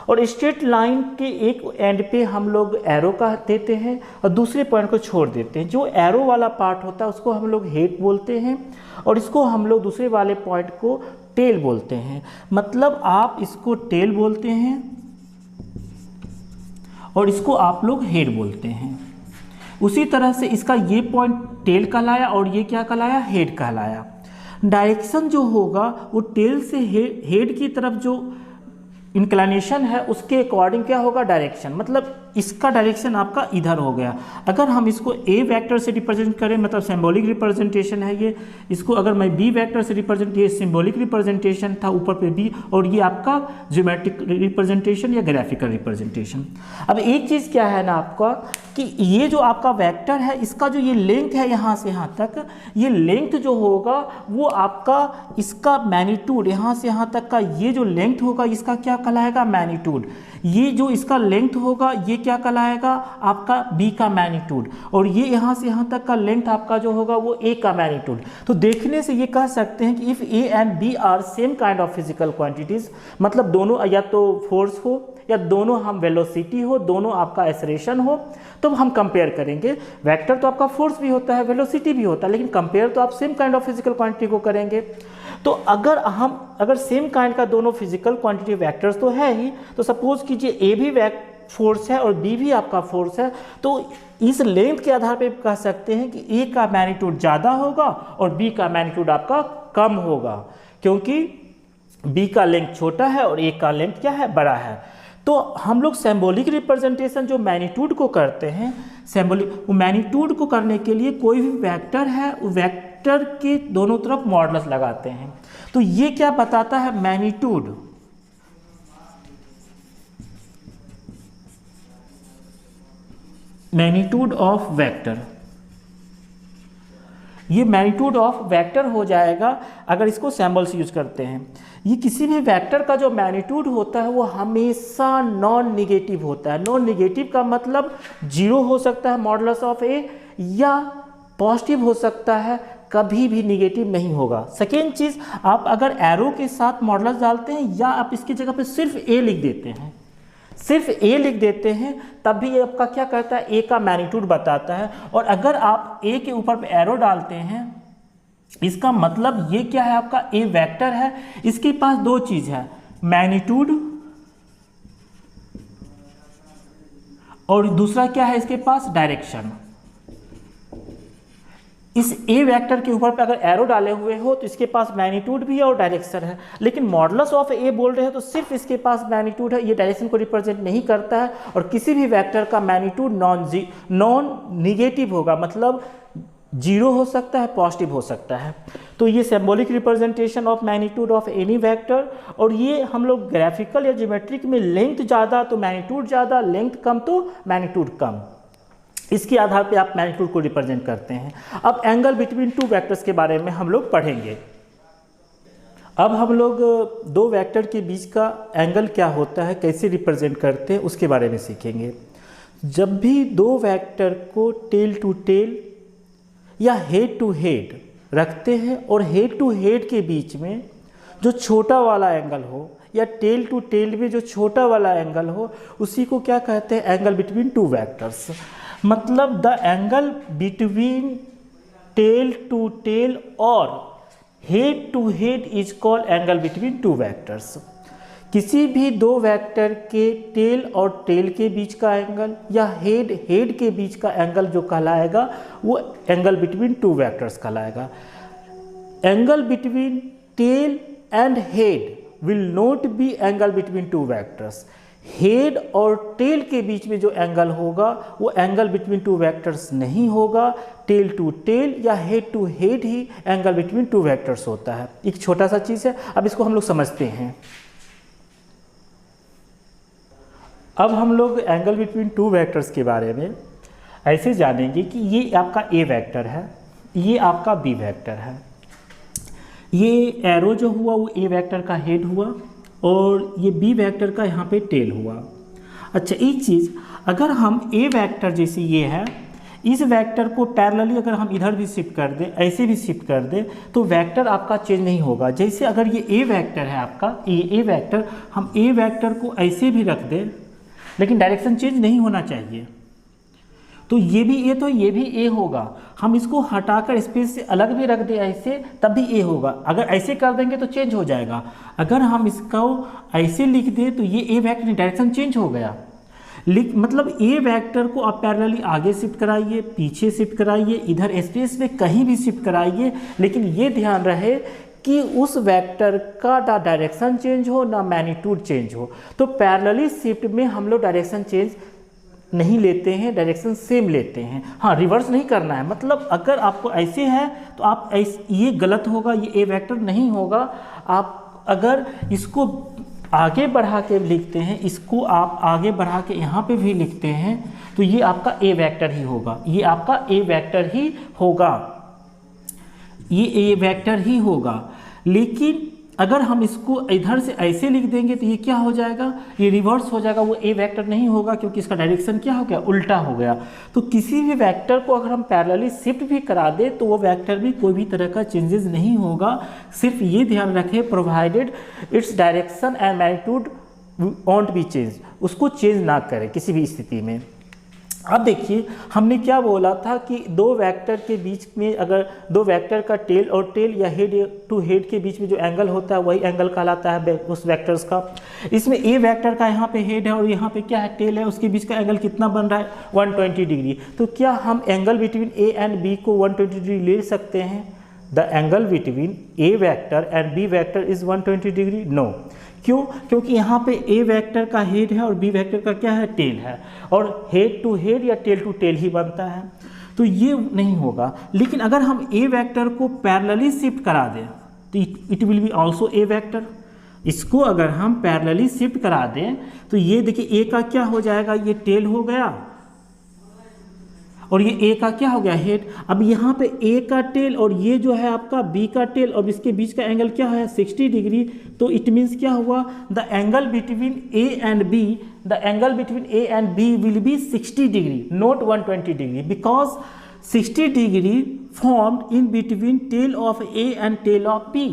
और स्ट्रेट लाइन के एक एंड पे हम लोग एरो का देते हैं और दूसरे पॉइंट को छोड़ देते हैं। जो एरो वाला पार्ट होता है उसको हम लोग हेड बोलते हैं और इसको हम लोग दूसरे वाले पॉइंट को टेल बोलते हैं। मतलब आप इसको टेल बोलते हैं और इसको आप लोग हेड बोलते हैं। उसी तरह से इसका ये पॉइंट टेल कहलाया और ये क्या कहलाया, हेड कहलाया। डायरेक्शन जो होगा वो टेल से हेड की तरफ जो इंक्लिनेशन है उसके अकॉर्डिंग क्या होगा, डायरेक्शन, मतलब इसका डायरेक्शन आपका इधर हो गया। अगर हम इसको ए वेक्टर से रिप्रेजेंट करें, मतलब सिंबॉलिक रिप्रेजेंटेशन है ये, इसको अगर मैं बी वेक्टर से रिप्रेजेंट, ये सिंबॉलिक रिप्रेजेंटेशन था ऊपर पे बी, और ये आपका ज्योमेट्रिक रिप्रेजेंटेशन या ग्राफिकल रिप्रेजेंटेशन। अब एक चीज़ क्या है ना आपका कि ये जो आपका वेक्टर है इसका जो ये लेंथ है यहाँ से यहाँ तक, ये लेंथ जो होगा वो आपका इसका मैग्नीट्यूड, यहाँ से यहाँ तक का ये जो लेंथ होगा इसका क्या कहलाएगा, मैग्नीट्यूड। ये जो इसका लेंथ होगा ये क्या कहलाएगा, आपका b का मैग्नीट्यूड, और ये यहाँ से यहाँ तक का लेंथ आपका जो होगा वो a का मैग्नीट्यूड। तो देखने से ये कह सकते हैं कि if a and b are same kind of physical quantities, मतलब दोनों या तो फोर्स हो या दोनों हम वेलोसिटी हो, दोनों आपका एक्सेलरेशन हो, तो हम कंपेयर करेंगे। वेक्टर तो आपका फोर्स भी होता है, वेलोसिटी भी होता है, लेकिन कंपेयर तो आप same kind of physical quantity को करेंगे। तो अगर सेम काइंड का दोनों फिजिकल क्वांटिटी वेक्टर्स तो है ही, तो सपोज कीजिए ए भी फोर्स है और बी भी आपका फोर्स है, तो इस लेंथ के आधार पे कह सकते हैं कि ए का मैग्नीट्यूड ज़्यादा होगा और बी का मैग्नीट्यूड आपका कम होगा, क्योंकि बी का लेंथ छोटा है और ए का लेंथ क्या है, बड़ा है। तो हम लोग सिंबॉलिक रिप्रेजेंटेशन जो मैग्नीट्यूड को करते हैं, सिंबॉलिक मैग्नीट्यूड को करने के लिए कोई भी वेक्टर है, वेक्टर के दोनों तरफ मॉडुलस लगाते हैं। तो ये क्या बताता है, मैग्नीट्यूड ऑफ वेक्टर, ये मैग्नीट्यूड ऑफ वेक्टर हो जाएगा अगर इसको सिंबल से यूज करते हैं। ये किसी भी वेक्टर का जो मैग्नीट्यूड होता है वो हमेशा नॉन निगेटिव होता है। नॉन निगेटिव का मतलब 0 हो सकता है मॉडुलस ऑफ ए, या पॉजिटिव हो सकता है, कभी भी निगेटिव नहीं होगा। सेकेंड चीज़, आप अगर एरो के साथ मॉडुलस डालते हैं या आप इसकी जगह पे सिर्फ ए लिख देते हैं, तब भी ये आपका क्या करता है, ए का मैग्नीट्यूड बताता है। और अगर आप ए के ऊपर एरो डालते हैं, इसका मतलब ये क्या है, आपका ए वेक्टर है, इसके पास दो चीज है, मैग्नीट्यूड और दूसरा क्या है इसके पास, डायरेक्शन। इस ए वेक्टर के ऊपर पे अगर एरो डाले हुए हो तो इसके पास मैग्नीट्यूड भी है और डायरेक्शन है, लेकिन मॉडुलस ऑफ ए बोल रहे हैं तो सिर्फ इसके पास मैग्नीट्यूड है, ये डायरेक्शन को रिप्रेजेंट नहीं करता है। और किसी भी वेक्टर का मैग्नीट्यूड नॉन निगेटिव होगा, मतलब 0 हो सकता है, पॉजिटिव हो सकता है। तो ये symbolic representation of magnitude of any vector. और ये हम लोग ग्राफिकल या ज्योमेट्रिक में लेंथ ज़्यादा तो मैग्नीट्यूड ज़्यादा, लेंथ कम तो मैग्नीट्यूड कम, इसके आधार पे आप मैग्नीट्यूड को रिप्रेजेंट करते हैं। अब एंगल बिटवीन टू वेक्टर्स के बारे में हम लोग पढ़ेंगे। अब हम लोग दो वेक्टर के बीच का एंगल क्या होता है, कैसे रिप्रेजेंट करते हैं, उसके बारे में सीखेंगे। जब भी दो वेक्टर को टेल टू टेल या हेड टू हेड रखते हैं और हेड टू हेड के बीच में जो छोटा वाला एंगल हो या टेल टू टेल में जो छोटा वाला एंगल हो उसी को क्या कहते हैं, एंगल बिटवीन टू वेक्टर्स। मतलब the angle between tail to tail और head to head is called angle between two vectors. किसी भी दो वेक्टर के टेल और टेल के बीच का एंगल या हेड हेड के बीच का एंगल जो कहलाएगा वो एंगल बिटवीन टू वेक्टर्स कहलाएगा। Angle between tail and head will not be angle between two vectors. Head और टेल के बीच में जो एंगल होगा वो एंगल बिटवीन टू वेक्टर्स नहीं होगा, टेल टू टेल या हेड टू हेड ही एंगल बिटवीन टू वेक्टर्स होता है। एक छोटा सा चीज़ है, अब इसको हम लोग समझते हैं। अब हम लोग एंगल बिटवीन टू वेक्टर्स के बारे में ऐसे जानेंगे कि ये आपका ए वेक्टर है, ये आपका बी वेक्टर है। ये एरो जो हुआ वो ए वेक्टर का हेड हुआ और ये बी वेक्टर का यहाँ पे टेल हुआ। अच्छा, एक चीज़, अगर हम ए वेक्टर जैसे ये है, इस वेक्टर को पैरेलली अगर हम इधर भी शिफ्ट कर दें, ऐसे भी शिफ्ट कर दें, तो वेक्टर आपका चेंज नहीं होगा। जैसे अगर ये ए वेक्टर है आपका, ए वेक्टर, हम ए वेक्टर को ऐसे भी रख दें लेकिन डायरेक्शन चेंज नहीं होना चाहिए, तो ये भी ए, तो ये भी ए होगा। हम इसको हटाकर स्पेस से अलग भी रख दें ऐसे, तब भी ए होगा। अगर ऐसे कर देंगे तो चेंज हो जाएगा। अगर हम इसको ऐसे लिख दें तो ये ए वेक्टर डायरेक्शन चेंज हो गया। मतलब ए वेक्टर को आप पैरेलली आगे शिफ्ट कराइए, पीछे शिफ्ट कराइए, इधर स्पेस में कहीं भी शिफ्ट कराइए, लेकिन ये ध्यान रहे कि उस वेक्टर का ना डायरेक्शन चेंज हो ना मैग्नीट्यूड चेंज हो। तो पैरेलली शिफ्ट में हम लोग डायरेक्शन चेंज नहीं लेते हैं, डायरेक्शन सेम लेते हैं। हाँ, रिवर्स नहीं करना है। मतलब अगर आपको ऐसे है तो आप ऐसे, ये गलत होगा, ये ए वेक्टर नहीं होगा। आप अगर इसको आगे बढ़ा के लिखते हैं, इसको आप आगे बढ़ा के यहाँ पे भी लिखते हैं, तो ये आपका ए वेक्टर ही होगा, ये आपका ए वेक्टर ही होगा, ये ए वेक्टर ही होगा। लेकिन अगर हम इसको इधर से ऐसे लिख देंगे तो ये क्या हो जाएगा, ये रिवर्स हो जाएगा, वो ए वेक्टर नहीं होगा क्योंकि इसका डायरेक्शन क्या हो गया, उल्टा हो गया। तो किसी भी वेक्टर को अगर हम पैरेलली शिफ्ट भी करा दें तो वो वेक्टर में कोई भी तरह का चेंजेस नहीं होगा। सिर्फ ये ध्यान रखें, provided its direction and magnitude want B change, उसको चेंज ना करें किसी भी स्थिति में। अब देखिए, हमने क्या बोला था कि दो वेक्टर के बीच में, अगर दो वेक्टर का टेल और टेल या हेड टू हेड के बीच में जो एंगल होता है वही एंगल कहलाता है उस वेक्टर्स का। इसमें ए वेक्टर का यहाँ पे हेड है और यहाँ पे क्या है, टेल है, उसके बीच का एंगल कितना बन रहा है, 120 डिग्री। तो क्या हम angle between A and B को 120 डिग्री ले सकते हैं? The angle between A vector and B vector is 120 degree? No. क्यों? क्योंकि यहाँ पे ए वेक्टर का हेड है और बी वेक्टर का क्या है, टेल है, और हेड टू हेड या टेल टू टेल ही बनता है, तो ये नहीं होगा। लेकिन अगर हम ए वेक्टर को पैरेलली शिफ्ट करा दें तो it will be also a vector. इसको अगर हम पैरेलली शिफ्ट करा दें तो ये देखिए, ए का क्या हो जाएगा, ये टेल हो गया और ये ए का क्या हो गया, हेड। अब यहाँ पे ए का टेल और ये जो है आपका बी का टेल और इसके बीच का एंगल क्या है, 60 डिग्री। तो इट मीन्स क्या हुआ, the angle between A and B, the angle between A and B will be 60 degree, not 120 degree, because 60 degree formed in between tail of A and tail of B.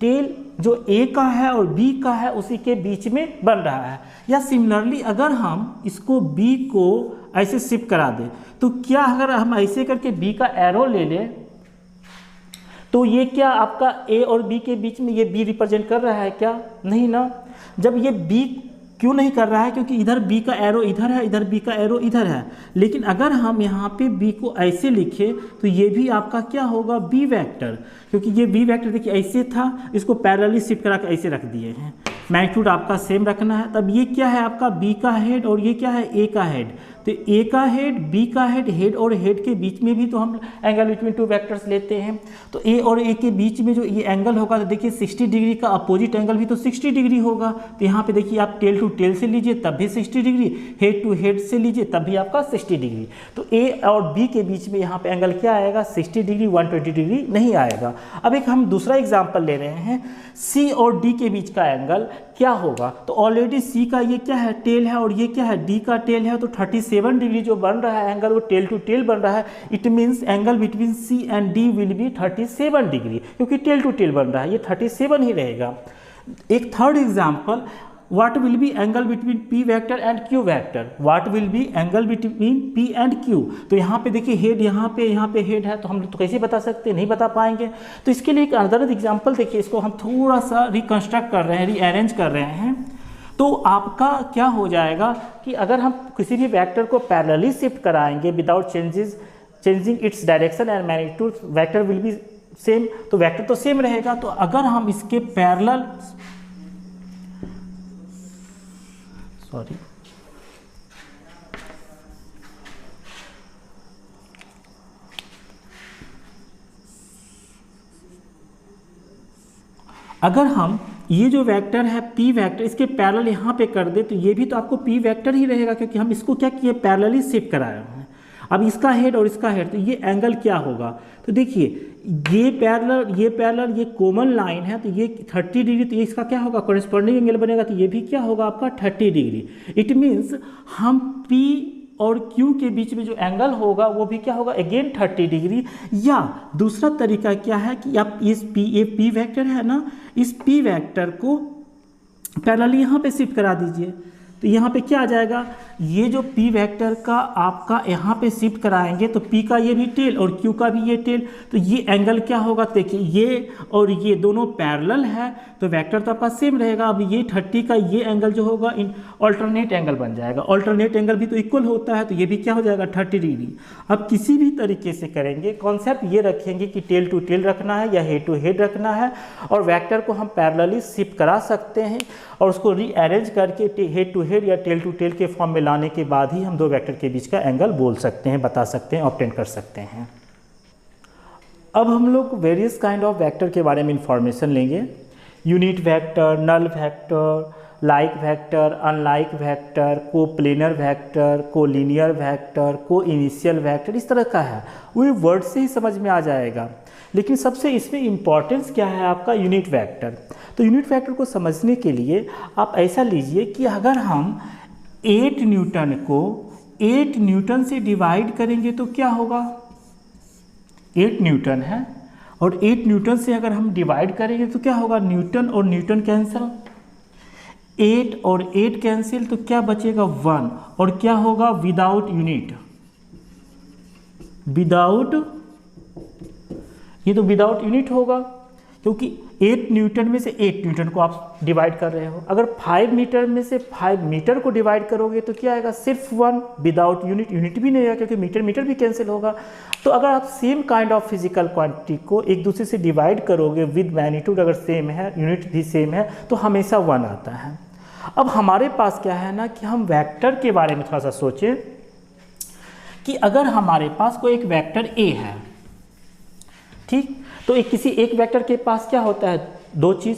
Tail जो A का है और B का है उसी के बीच में बन रहा है। या सिमिलरली अगर हम इसको बी को ऐसे शिफ्ट करा दें तो क्या, अगर हम ऐसे करके बी का एरो ले लें तो ये क्या आपका ए और बी के बीच में ये बी रिप्रेजेंट कर रहा है क्या? नहीं ना। जब ये बी क्यों नहीं कर रहा है, क्योंकि इधर बी का एरो इधर है, इधर बी का एरो इधर है। लेकिन अगर हम यहाँ पे बी को ऐसे लिखें तो ये भी आपका क्या होगा, बी वेक्टर, क्योंकि ये बी वेक्टर देखिए ऐसे था, इसको पैरेलली शिफ्ट करा के ऐसे रख दिए हैं। मैग्नीट्यूड आपका सेम रखना है। तब ये क्या है आपका बी का हेड और ये क्या है ए का हेड। तो ए का हेड, बी का हेड, हेड और हेड के बीच में भी तो हम एंगल बिटवीन टू वेक्टर्स लेते हैं। तो ए और ए के बीच में जो ये एंगल होगा तो देखिए 60 डिग्री का अपोजिट एंगल भी तो 60 डिग्री होगा। तो यहाँ पे देखिए आप टेल टू टेल से लीजिए तब भी 60 डिग्री, हेड टू हेड से लीजिए तब भी आपका 60 डिग्री। तो ए और बी के बीच में यहाँ पे एंगल क्या आएगा, 60 डिग्री, 120 डिग्री नहीं आएगा। अब एक हम दूसरा एग्जाम्पल ले रहे हैं, सी और डी के बीच का एंगल क्या होगा, तो ऑलरेडी सी का ये क्या है, टेल है, और ये क्या है, डी का टेल है, तो 37 डिग्री जो बन रहा है एंगल वो टेल टू टेल बन रहा है। It means angle between C and D will be 37 degree, क्योंकि टेल टू टेल बन रहा है, ये 37 ही रहेगा। एक third example, what will be angle between p vector and q vector, what will be angle between p and q। तो यहाँ पे देखिए हेड यहाँ पे हेड है, तो हम तो कैसे बता सकते हैं, नहीं बता पाएंगे। तो इसके लिए एक अदर एग्जांपल देखिए, इसको हम थोड़ा सा रिकंस्ट्रक्ट कर रहे हैं, रीअरेंज कर रहे हैं। तो आपका क्या हो जाएगा कि अगर हम किसी भी वेक्टर को पैरेलली शिफ्ट कराएंगे without changing its direction and magnitude, vector will be same, तो वेक्टर तो सेम रहेगा। तो अगर हम इसके पैरेलल अगर हम ये जो वेक्टर है p वेक्टर, इसके पैरेलल यहाँ पे कर दे, तो ये भी तो आपको p वेक्टर ही रहेगा, क्योंकि हम इसको क्या किए, पैरेलली शिफ्ट कराए हैं। अब इसका हेड और इसका हेड, तो ये एंगल क्या होगा, तो देखिए ये पैरेलल ये कॉमन लाइन है, तो ये 30 डिग्री, तो ये इसका क्या होगा, कॉरेस्पॉन्डिंग एंगल बनेगा, तो ये भी क्या होगा आपका 30 डिग्री। इट मीन्स हम P और Q के बीच में जो एंगल होगा वो भी क्या होगा, अगेन 30 डिग्री। या दूसरा तरीका क्या है कि आप इस P वेक्टर है ना, इस P वेक्टर को पैरेलल यहाँ पे शिफ्ट करा दीजिए, तो यहाँ पे क्या आ जाएगा, ये जो P वेक्टर का आपका यहाँ पे शिफ्ट कराएंगे, तो P का ये भी टेल और Q का भी ये टेल, तो ये एंगल क्या होगा, देखिए ये और ये दोनों पैरेलल है, तो वेक्टर तो आपका सेम रहेगा। अब ये 30 का ये एंगल जो होगा इन ऑल्टरनेट एंगल बन जाएगा, ऑल्टरनेट एंगल भी तो इक्वल होता है, तो ये भी क्या हो जाएगा 30 डिग्री। अब किसी भी तरीके से करेंगे, कॉन्सेप्ट ये रखेंगे कि टेल टू टेल रखना है या हेड टू हेड रखना है, और वेक्टर को हम पैरेलली शिफ्ट करा सकते हैं, और उसको रीअरेंज करके हेड टू हेड या टेल टू टेल के फॉर्म में लाने के बाद ही हम दो वेक्टर के बीच का एंगल बोल सकते हैं, बता सकते हैं, ऑब्टेन कर सकते हैं। अब हम लोग वेरियस काइंड ऑफ वेक्टर के बारे में इंफॉर्मेशन लेंगे, unit vector, null vector, like vector, unlike vector, coplanar vector, collinear vector, coinitial vector, इस तरह का है, वो वर्ड से ही समझ में आ जाएगा। लेकिन सबसे इसमें इम्पॉर्टेंस क्या है आपका, यूनिट वेक्टर। तो यूनिट वेक्टर को समझने के लिए आप ऐसा लीजिए कि अगर हम 8 न्यूटन को 8 न्यूटन से डिवाइड करेंगे तो क्या होगा, 8 न्यूटन है और 8 न्यूटन से अगर हम डिवाइड करेंगे तो क्या होगा, न्यूटन और न्यूटन कैंसिल, 8 और 8 कैंसिल, तो क्या बचेगा 1, और क्या होगा विदाउट यूनिट, ये तो विदाउट यूनिट होगा, क्योंकि 8 न्यूटन में से 8 न्यूटन को आप डिवाइड कर रहे हो। अगर 5 मीटर में से 5 मीटर को डिवाइड करोगे तो क्या आएगा, सिर्फ 1, विदाउट यूनिट, यूनिट भी नहीं आएगा क्योंकि मीटर भी कैंसिल होगा। तो अगर आप same kind of physical quantity को एक दूसरे से डिवाइड करोगे विद मैग्नीट्यूड अगर सेम है, यूनिट भी सेम है, तो हमेशा 1 आता है। अब हमारे पास क्या है ना कि हम वेक्टर के बारे में थोड़ा सा सोचें कि अगर हमारे पास कोई एक वेक्टर ए है, ठीक, तो किसी एक वेक्टर के पास क्या होता है, दो चीज़,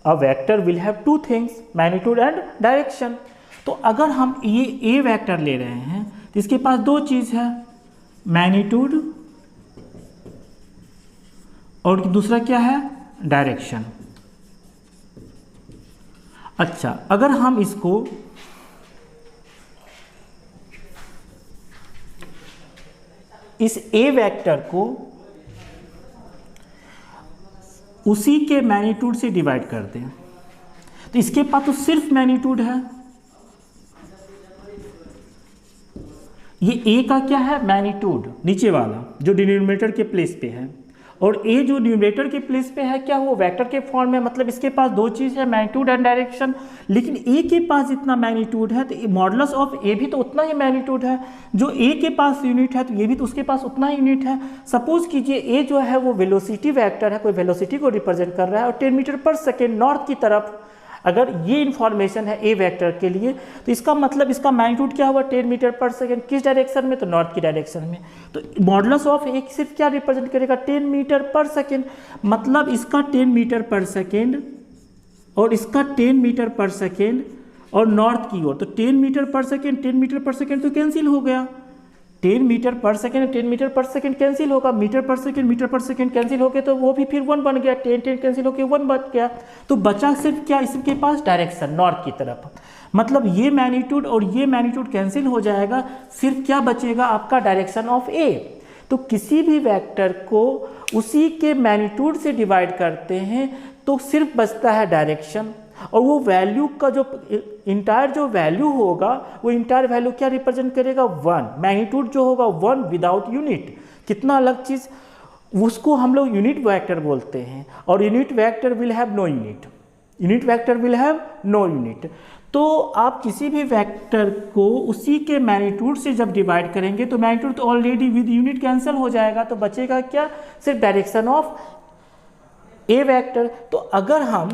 a vector will have 2 things, magnitude and direction. तो अगर हम ये ए वेक्टर ले रहे हैं तो इसके पास 2 चीज़ है, मैग्नीट्यूड और दूसरा क्या है, डायरेक्शन। अच्छा, अगर हम इसको इस ए वेक्टर को उसी के मैग्नीट्यूड से डिवाइड कर दें, तो इसके पास तो सिर्फ मैग्नीट्यूड है, ये ए का क्या है, मैग्नीट्यूड नीचे वाला जो डिनोमिनेटर के प्लेस पे है, और ए जो न्यूमरेटर के प्लेस पे है क्या, वो वेक्टर के फॉर्म में, मतलब इसके पास 2 चीज़ है, मैग्नीट्यूड एंड डायरेक्शन। लेकिन ए के पास जितना मैग्नीट्यूड है तो मॉडुलस ऑफ ए भी तो उतना ही मैग्नीट्यूड है, जो ए के पास यूनिट है तो ये भी तो उसके पास उतना ही यूनिट है। सपोज कीजिए ए जो है वो वेलोसिटी वेक्टर है, कोई वेलोसिटी को रिप्रेजेंट कर रहा है, और 10 मीटर पर सेकेंड नॉर्थ की तरफ अगर ये इन्फॉर्मेशन है ए वेक्टर के लिए, तो इसका मतलब इसका मैग्नीट्यूड क्या हुआ, 10 मीटर पर सेकेंड, किस डायरेक्शन में, तो नॉर्थ की डायरेक्शन में। तो मॉडुलस ऑफ ए सिर्फ क्या रिप्रेजेंट करेगा, 10 मीटर पर सेकेंड, मतलब इसका 10 मीटर पर सेकेंड और इसका 10 मीटर पर सेकेंड और नॉर्थ की ओर, तो 10 मीटर पर सेकेंड 10 मीटर पर सेकेंड तो कैंसिल हो गया, 10 मीटर पर सेकेंड 10 मीटर पर सेकेंड कैंसिल होगा, मीटर पर सेकेंड कैंसिल हो गए तो वो भी फिर 1 बन गया, 10 कैंसिल होकर 1 बन गया। तो बचा सिर्फ क्या इसके पास, डायरेक्शन नॉर्थ की तरफ। मतलब ये मैग्नीट्यूड और ये मैग्नीट्यूड कैंसिल हो जाएगा, सिर्फ क्या बचेगा आपका, डायरेक्शन ऑफ ए। तो किसी भी वेक्टर को उसी के मैग्नीट्यूड से डिवाइड करते हैं तो सिर्फ बचता है डायरेक्शन, और वो वैल्यू का जो इंटायर जो वैल्यू होगा वो इंटायर वैल्यू क्या रिप्रेजेंट करेगा, 1। मैग्नीट्यूड जो होगा 1 विदाउट यूनिट, कितना अलग चीज़, उसको हम लोग यूनिट वेक्टर बोलते हैं। और unit vector will have no unit, unit vector will have no unit. तो आप किसी भी वेक्टर को उसी के मैग्नीट्यूड से जब डिवाइड करेंगे तो मैग्नीट्यूड तो ऑलरेडी विद यूनिट कैंसिल हो जाएगा, तो बचेगा क्या, सिर्फ डायरेक्शन ऑफ ए वेक्टर। तो अगर हम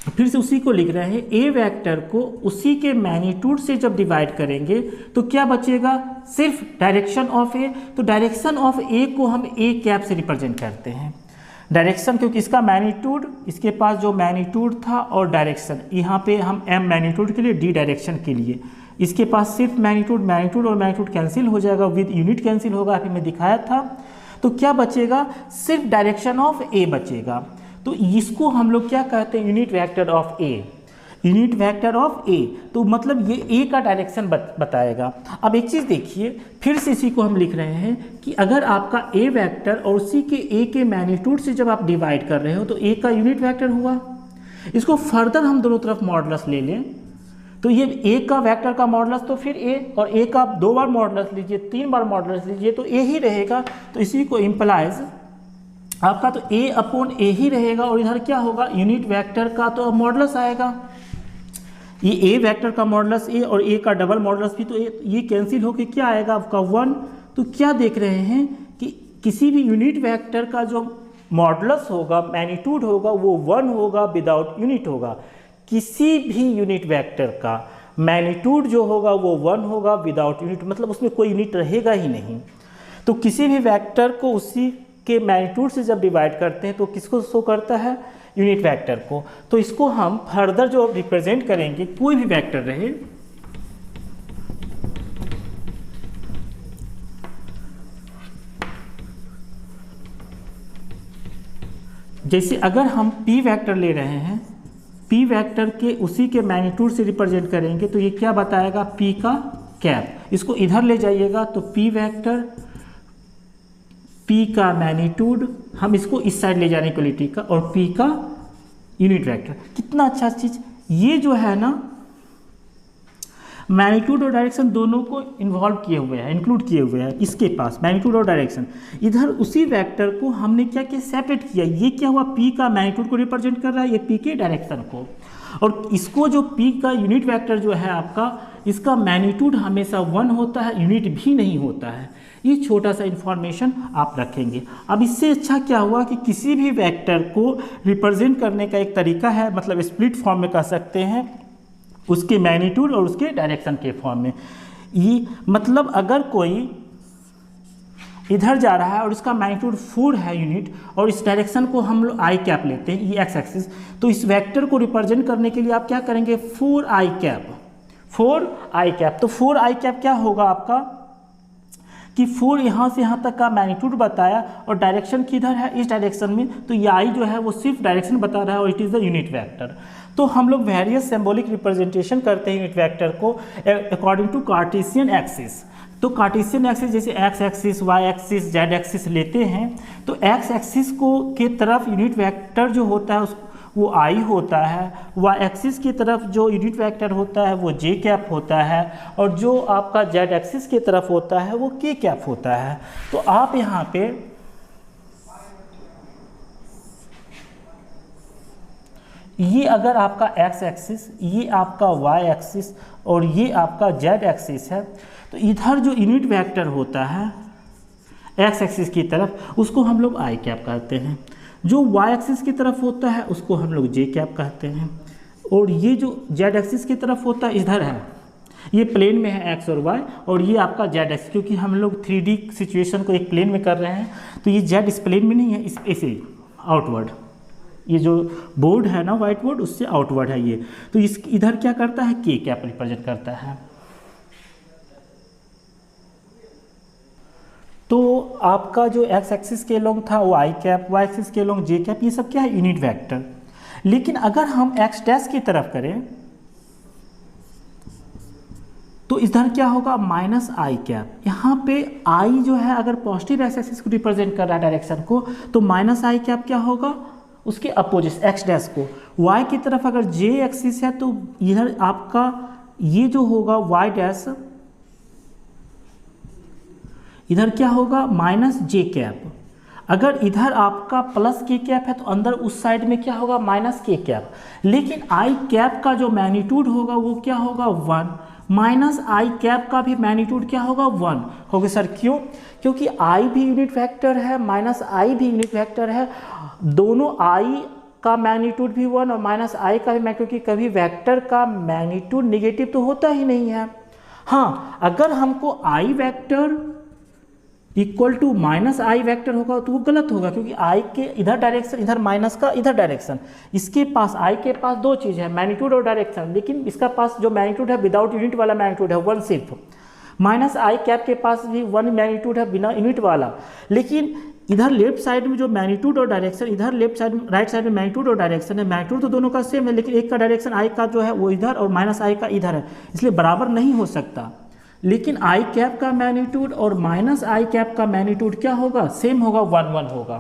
फिर से उसी को लिख रहे हैं, ए वेक्टर को उसी के मैग्नीट्यूड से जब डिवाइड करेंगे तो क्या बचेगा, सिर्फ डायरेक्शन ऑफ ए। तो डायरेक्शन ऑफ ए को हम ए कैप से रिप्रेजेंट करते हैं, डायरेक्शन, क्योंकि इसका मैग्नीट्यूड, इसके पास जो मैग्नीट्यूड था और डायरेक्शन, यहाँ पे हम एम मैग्नीट्यूड के लिए, डी डायरेक्शन के लिए, इसके पास सिर्फ मैग्नीट्यूड और मैग्नीट्यूड कैंसिल हो जाएगा, विद यूनिट कैंसिल होगा, अभी मैं दिखाया था। तो क्या बचेगा, सिर्फ डायरेक्शन ऑफ ए बचेगा। तो इसको हम लोग क्या कहते हैं, unit vector of A, unit vector of A. तो मतलब ये ए का डायरेक्शन बताएगा। अब एक चीज़ देखिए, फिर से इसी को हम लिख रहे हैं कि अगर आपका ए वेक्टर और उसी के ए के मैग्नीट्यूड से जब आप डिवाइड कर रहे हो तो ए का यूनिट वेक्टर हुआ। इसको फर्दर हम दोनों तरफ मॉडुलस ले लें तो ये ए का वेक्टर का मॉडुलस तो फिर ए, और ए का 2 बार मॉडुलस लीजिए, 3 बार मॉडुलस लीजिए तो ए ही रहेगा। तो इसी को इम्प्लाइज आपका तो ए अपॉन ए ही रहेगा, और इधर क्या होगा, यूनिट वेक्टर का तो मॉडुलस आएगा। ये ए वेक्टर का मॉडुलस ए और ए का डबल मॉडुलस भी, तो ये कैंसिल होके क्या आएगा आपका 1। तो क्या देख रहे हैं कि किसी भी यूनिट वेक्टर का जो मॉडुलस होगा, मैग्नीट्यूड होगा, वो 1 होगा, विदाउट यूनिट होगा। किसी भी यूनिट वेक्टर का मैग्नीट्यूड जो होगा वो 1 होगा, विदाउट यूनिट, मतलब उसमें कोई यूनिट रहेगा ही नहीं। तो किसी भी वेक्टर को उसी के मैग्नीट्यूड से जब डिवाइड करते हैं तो किसको शो करता है, यूनिट वेक्टर को। तो इसको हम फर्दर जो रिप्रेजेंट करेंगे, कोई भी वेक्टर रहे, जैसे अगर हम p वेक्टर ले रहे हैं, p वेक्टर के उसी के मैग्नीट्यूड से रिप्रेजेंट करेंगे तो ये क्या बताएगा, p का कैप। इसको इधर ले जाइएगा तो p वेक्टर, p का मैग्नीट्यूड, हम इसको इस साइड ले जाने के लिए t का, और p का यूनिट वेक्टर। कितना अच्छा चीज़, ये जो है ना मैग्नीट्यूड और डायरेक्शन दोनों को इन्वॉल्व किए हुए हैं, इंक्लूड किए हुए हैं इसके पास, मैग्नीट्यूड और डायरेक्शन। इधर उसी वेक्टर को हमने क्या किया, सेपरेट किया। ये क्या हुआ, p का मैग्नीट्यूड को रिप्रेजेंट कर रहा है, ये p के डायरेक्शन को, और इसको जो p का यूनिट वेक्टर जो है आपका, इसका मैग्नीट्यूड हमेशा 1 होता है, यूनिट भी नहीं होता है। ये छोटा सा इन्फॉर्मेशन आप रखेंगे। अब इससे अच्छा क्या हुआ कि किसी भी वेक्टर को रिप्रेजेंट करने का एक तरीका है, मतलब स्प्लिट फॉर्म में कह सकते हैं, उसके मैग्नीट्यूड और उसके डायरेक्शन के फॉर्म में। ये मतलब अगर कोई इधर जा रहा है और इसका मैग्नीट्यूड 4 है यूनिट, और इस डायरेक्शन को हम लोग आई कैप लेते हैं, ये एक्स एक्सिस, तो इस वेक्टर को रिप्रेजेंट करने के लिए आप क्या करेंगे, 4i कैप, 4i कैप। तो 4i कैप क्या होगा आपका कि 4 यहाँ से यहाँ तक का मैग्नीट्यूड बताया, और डायरेक्शन किधर है, इस डायरेक्शन में, तो ये आई जो है वो सिर्फ डायरेक्शन बता रहा है, और it is the unit vector. तो हम लोग वेरियस सिंबॉलिक रिप्रेजेंटेशन करते हैं यूनिट वेक्टर को अकॉर्डिंग टू कार्टेशियन एक्सिस। तो कार्टेशियन एक्सिस जैसे X axis, Y axis, Z axis लेते हैं, तो एक्स एक्सिस को के तरफ यूनिट वेक्टर जो होता है वो आई होता है, वाई एक्सिस की तरफ जो यूनिट वेक्टर होता है वो जे कैप होता है, और जो आपका जेड एक्सिस की तरफ होता है वो के कैप होता है। तो आप यहाँ पे ये अगर आपका एक्स एक्सिस, ये आपका वाई एक्सिस और ये आपका जेड एक्सिस है, तो इधर जो यूनिट वेक्टर होता है एक्स एक्सिस की तरफ, उसको हम लोग आई कैप कहते हैं। जो वाई एक्सिस की तरफ होता है उसको हम लोग जे कैप कहते हैं, और ये जो जेड एक्सिस की तरफ होता है इधर है, ये प्लेन में है एक्स और वाई, और ये आपका जेड एक्सिस, क्योंकि हम लोग 3D सिचुएशन को एक प्लेन में कर रहे हैं, तो ये जेड इस प्लेन में नहीं है, इस ऐसे आउटवर्ड, ये जो बोर्ड है ना व्हाइट बोर्ड, उससे आउटवर्ड है ये। तो इस इधर क्या करता है, के कैप रिप्रेजेंट करता है। तो आपका जो एक्स एक्सिस के अलोंग था वो आई कैप, वाई एक्सिस के अलोंग जे कैप, ये सब क्या है, यूनिट वेक्टर। लेकिन अगर हम एक्स डैश की तरफ करें तो इधर क्या होगा, माइनस आई कैप। यहाँ पे आई जो है अगर पॉजिटिव एक्स एक्सिस को रिप्रेजेंट कर रहा है डायरेक्शन को, तो माइनस आई कैप क्या होगा, उसके अपोजिट एक्स डैश को। वाई की तरफ अगर जे एक्सिस है तो इधर आपका ये जो होगा वाई डैश, इधर क्या होगा, माइनस जे कैप। अगर इधर आपका प्लस के कैप है तो अंदर उस साइड में क्या होगा, माइनस के कैप। लेकिन आई कैप का जो मैग्नीट्यूड होगा वो क्या होगा, 1, माइनस आई कैप का भी मैग्नीट्यूड क्या होगा, 1 होगा। सर क्यों, क्योंकि आई भी यूनिट वेक्टर है, माइनस आई भी यूनिट वेक्टर है, दोनों आई का मैग्नीट्यूड भी 1 और माइनस आई का भी मैग्नीट्यूड, क्योंकि कभी वेक्टर का मैग्नीट्यूड निगेटिव तो होता ही नहीं है। हाँ, अगर हमको I vector equal to minus I vector होगा तो वो गलत होगा, क्योंकि आई के इधर डायरेक्शन, इधर माइनस का इधर डायरेक्शन। इसके पास, आई के पास दो चीज़ है, मैग्नीट्यूड और डायरेक्शन, लेकिन इसका पास जो मैग्नीट्यूड है विदाउट यूनिट वाला मैग्नीट्यूड है 1 सिर्फ। माइनस आई कैप के पास भी 1 मैग्नीट्यूड है बिना यूनिट वाला। लेकिन इधर लेफ्ट साइड में जो मैग्नीट्यूड और डायरेक्शन, इधर लेफ्ट साइड में, राइट साइड में मैग्नीट्यूड और डायरेक्शन है, मैग्नीट्यूड तो दोनों का सेम है, लेकिन एक का डायरेक्शन आई का जो है वो इधर और माइनस आई का इधर है, इसलिए बराबर नहीं हो सकता। लेकिन आई कैप का मैग्नीट्यूड और माइनस आई कैप का मैग्नीट्यूड क्या होगा, सेम होगा, 1 1 होगा।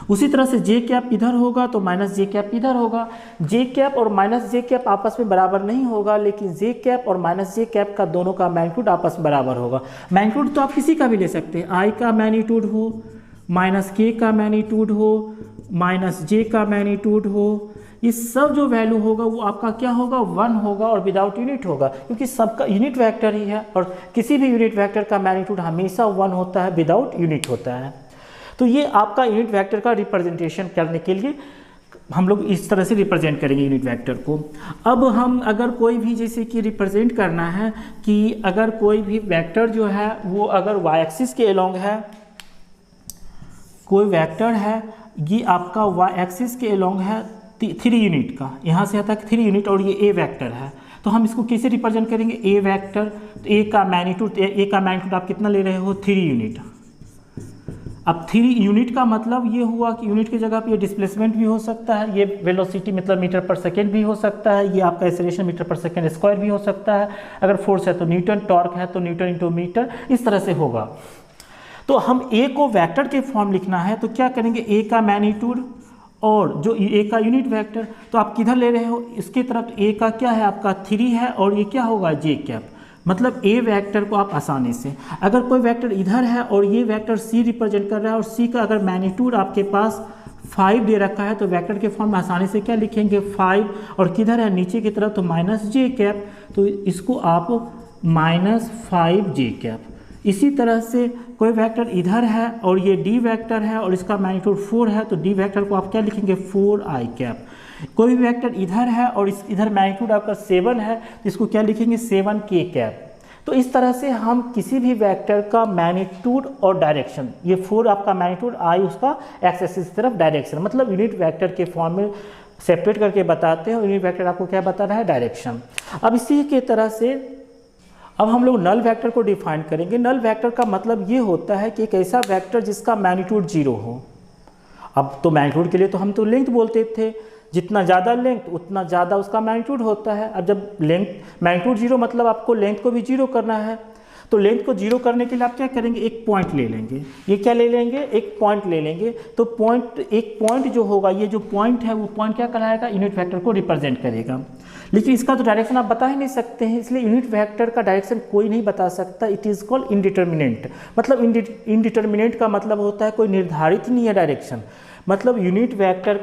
उसी तरह से जे कैप इधर होगा तो माइनस जे कैप इधर होगा। जे कैप और माइनस जे कैप आपस में बराबर नहीं होगा, लेकिन जे कैप और माइनस जे कैप का दोनों का मैग्नीट्यूड आपस में बराबर होगा। मैग्नीट्यूड तो आप किसी का भी ले सकते हैं, आई का मैग्नीट्यूड हो, माइनस के का मैग्नीट्यूड हो, माइनस जे का मैग्नीट्यूड हो, ये सब जो वैल्यू होगा वो आपका क्या होगा, 1 होगा और विदाउट यूनिट होगा, क्योंकि सबका यूनिट वेक्टर ही है और किसी भी यूनिट वेक्टर का मैग्नीट्यूड हमेशा 1 होता है, विदाउट यूनिट होता है। तो ये आपका यूनिट वेक्टर का रिप्रेजेंटेशन करने के लिए हम लोग इस तरह से रिप्रेजेंट करेंगे यूनिट वेक्टर को। अब हम अगर कोई भी जैसे कि रिप्रेजेंट करना है कि अगर कोई भी वेक्टर जो है वो अगर वाई एक्सिस के अलोंग है, कोई वेक्टर है ये आपका वाई एक्सिस के अलोंग है 3 यूनिट का, यहाँ से आता है 3 यूनिट और ये ए वेक्टर है, तो हम इसको कैसे रिप्रेजेंट करेंगे, ए वेक्टर। तो ए का मैग्नीट्यूड आप कितना ले रहे हो, 3 यूनिट। अब 3 यूनिट का मतलब ये हुआ कि यूनिट की जगह पे ये डिस्प्लेसमेंट भी हो सकता है, ये वेलोसिटी मतलब मीटर पर सेकेंड भी हो सकता है, ये आपका एक्सेलरेशन मीटर पर सेकेंड स्क्वायर भी हो सकता है, अगर फोर्स है तो न्यूटन, टॉर्क है तो न्यूटन इंटू मीटर, इस तरह से होगा। तो हम ए को वेक्टर के फॉर्म लिखना है तो क्या करेंगे, ए का मैग्नीट्यूड और जो ए का यूनिट वेक्टर, तो आप किधर ले रहे हो, इसकी तरफ। ए का क्या है आपका 3 है और ये क्या होगा, जे कैप। मतलब ए वेक्टर को आप आसानी से, अगर कोई वेक्टर इधर है और ये वेक्टर सी रिप्रेजेंट कर रहा है और सी का अगर मैग्नीट्यूड आपके पास 5 दे रखा है तो वेक्टर के फॉर्म में आसानी से क्या लिखेंगे, 5, और किधर है नीचे की तरफ तो माइनस जे कैप, तो इसको आप -5 जे कैप। इसी तरह से कोई वेक्टर इधर है और ये डी वेक्टर है और इसका मैग्नीट्यूड 4 है तो डी वेक्टर को आप क्या लिखेंगे, 4 आई कैप। कोई भी वेक्टर इधर है और इधर मैग्नीट्यूड आपका 7 है तो इसको क्या लिखेंगे, 7 के कैप। तो इस तरह से हम किसी भी वेक्टर का मैग्नीट्यूड और डायरेक्शन, ये 4 आपका मैग्नीट्यूड, आई उसका एक्स एक्सिस की तरफ डायरेक्शन, मतलब यूनिट वेक्टर के फॉर्म में सेपरेट करके बताते हैं। यूनिट वेक्टर आपको क्या बता रहा है, डायरेक्शन। अब इसी के तरह से अब हम लोग नल वेक्टर को डिफाइन करेंगे। नल वेक्टर का मतलब ये होता है कि एक ऐसा वेक्टर जिसका मैग्नीट्यूड 0 हो। अब तो मैग्नीट्यूड के लिए तो हम तो लेंथ बोलते थे, जितना ज़्यादा लेंथ उतना ज़्यादा उसका मैग्नीट्यूड होता है। अब जब लेंथ मैग्नीट्यूड 0 मतलब आपको लेंथ को भी 0 करना है, तो लेंथ को 0 करने के लिए आप क्या करेंगे, एक पॉइंट ले लेंगे। ये क्या ले लेंगे, एक पॉइंट ले लेंगे। तो एक पॉइंट जो होगा, ये जो पॉइंट है वो पॉइंट क्या कहलाएगा, यूनिट वेक्टर को रिप्रेजेंट करेगा। लेकिन इसका तो डायरेक्शन आप बता ही नहीं सकते हैं, इसलिए यूनिट वेक्टर का डायरेक्शन कोई नहीं बता सकता। It is called indeterminate. मतलब इनडिटर्मिनेंट का मतलब होता है कोई निर्धारित नहीं है डायरेक्शन। मतलब यूनिट वेक्टर,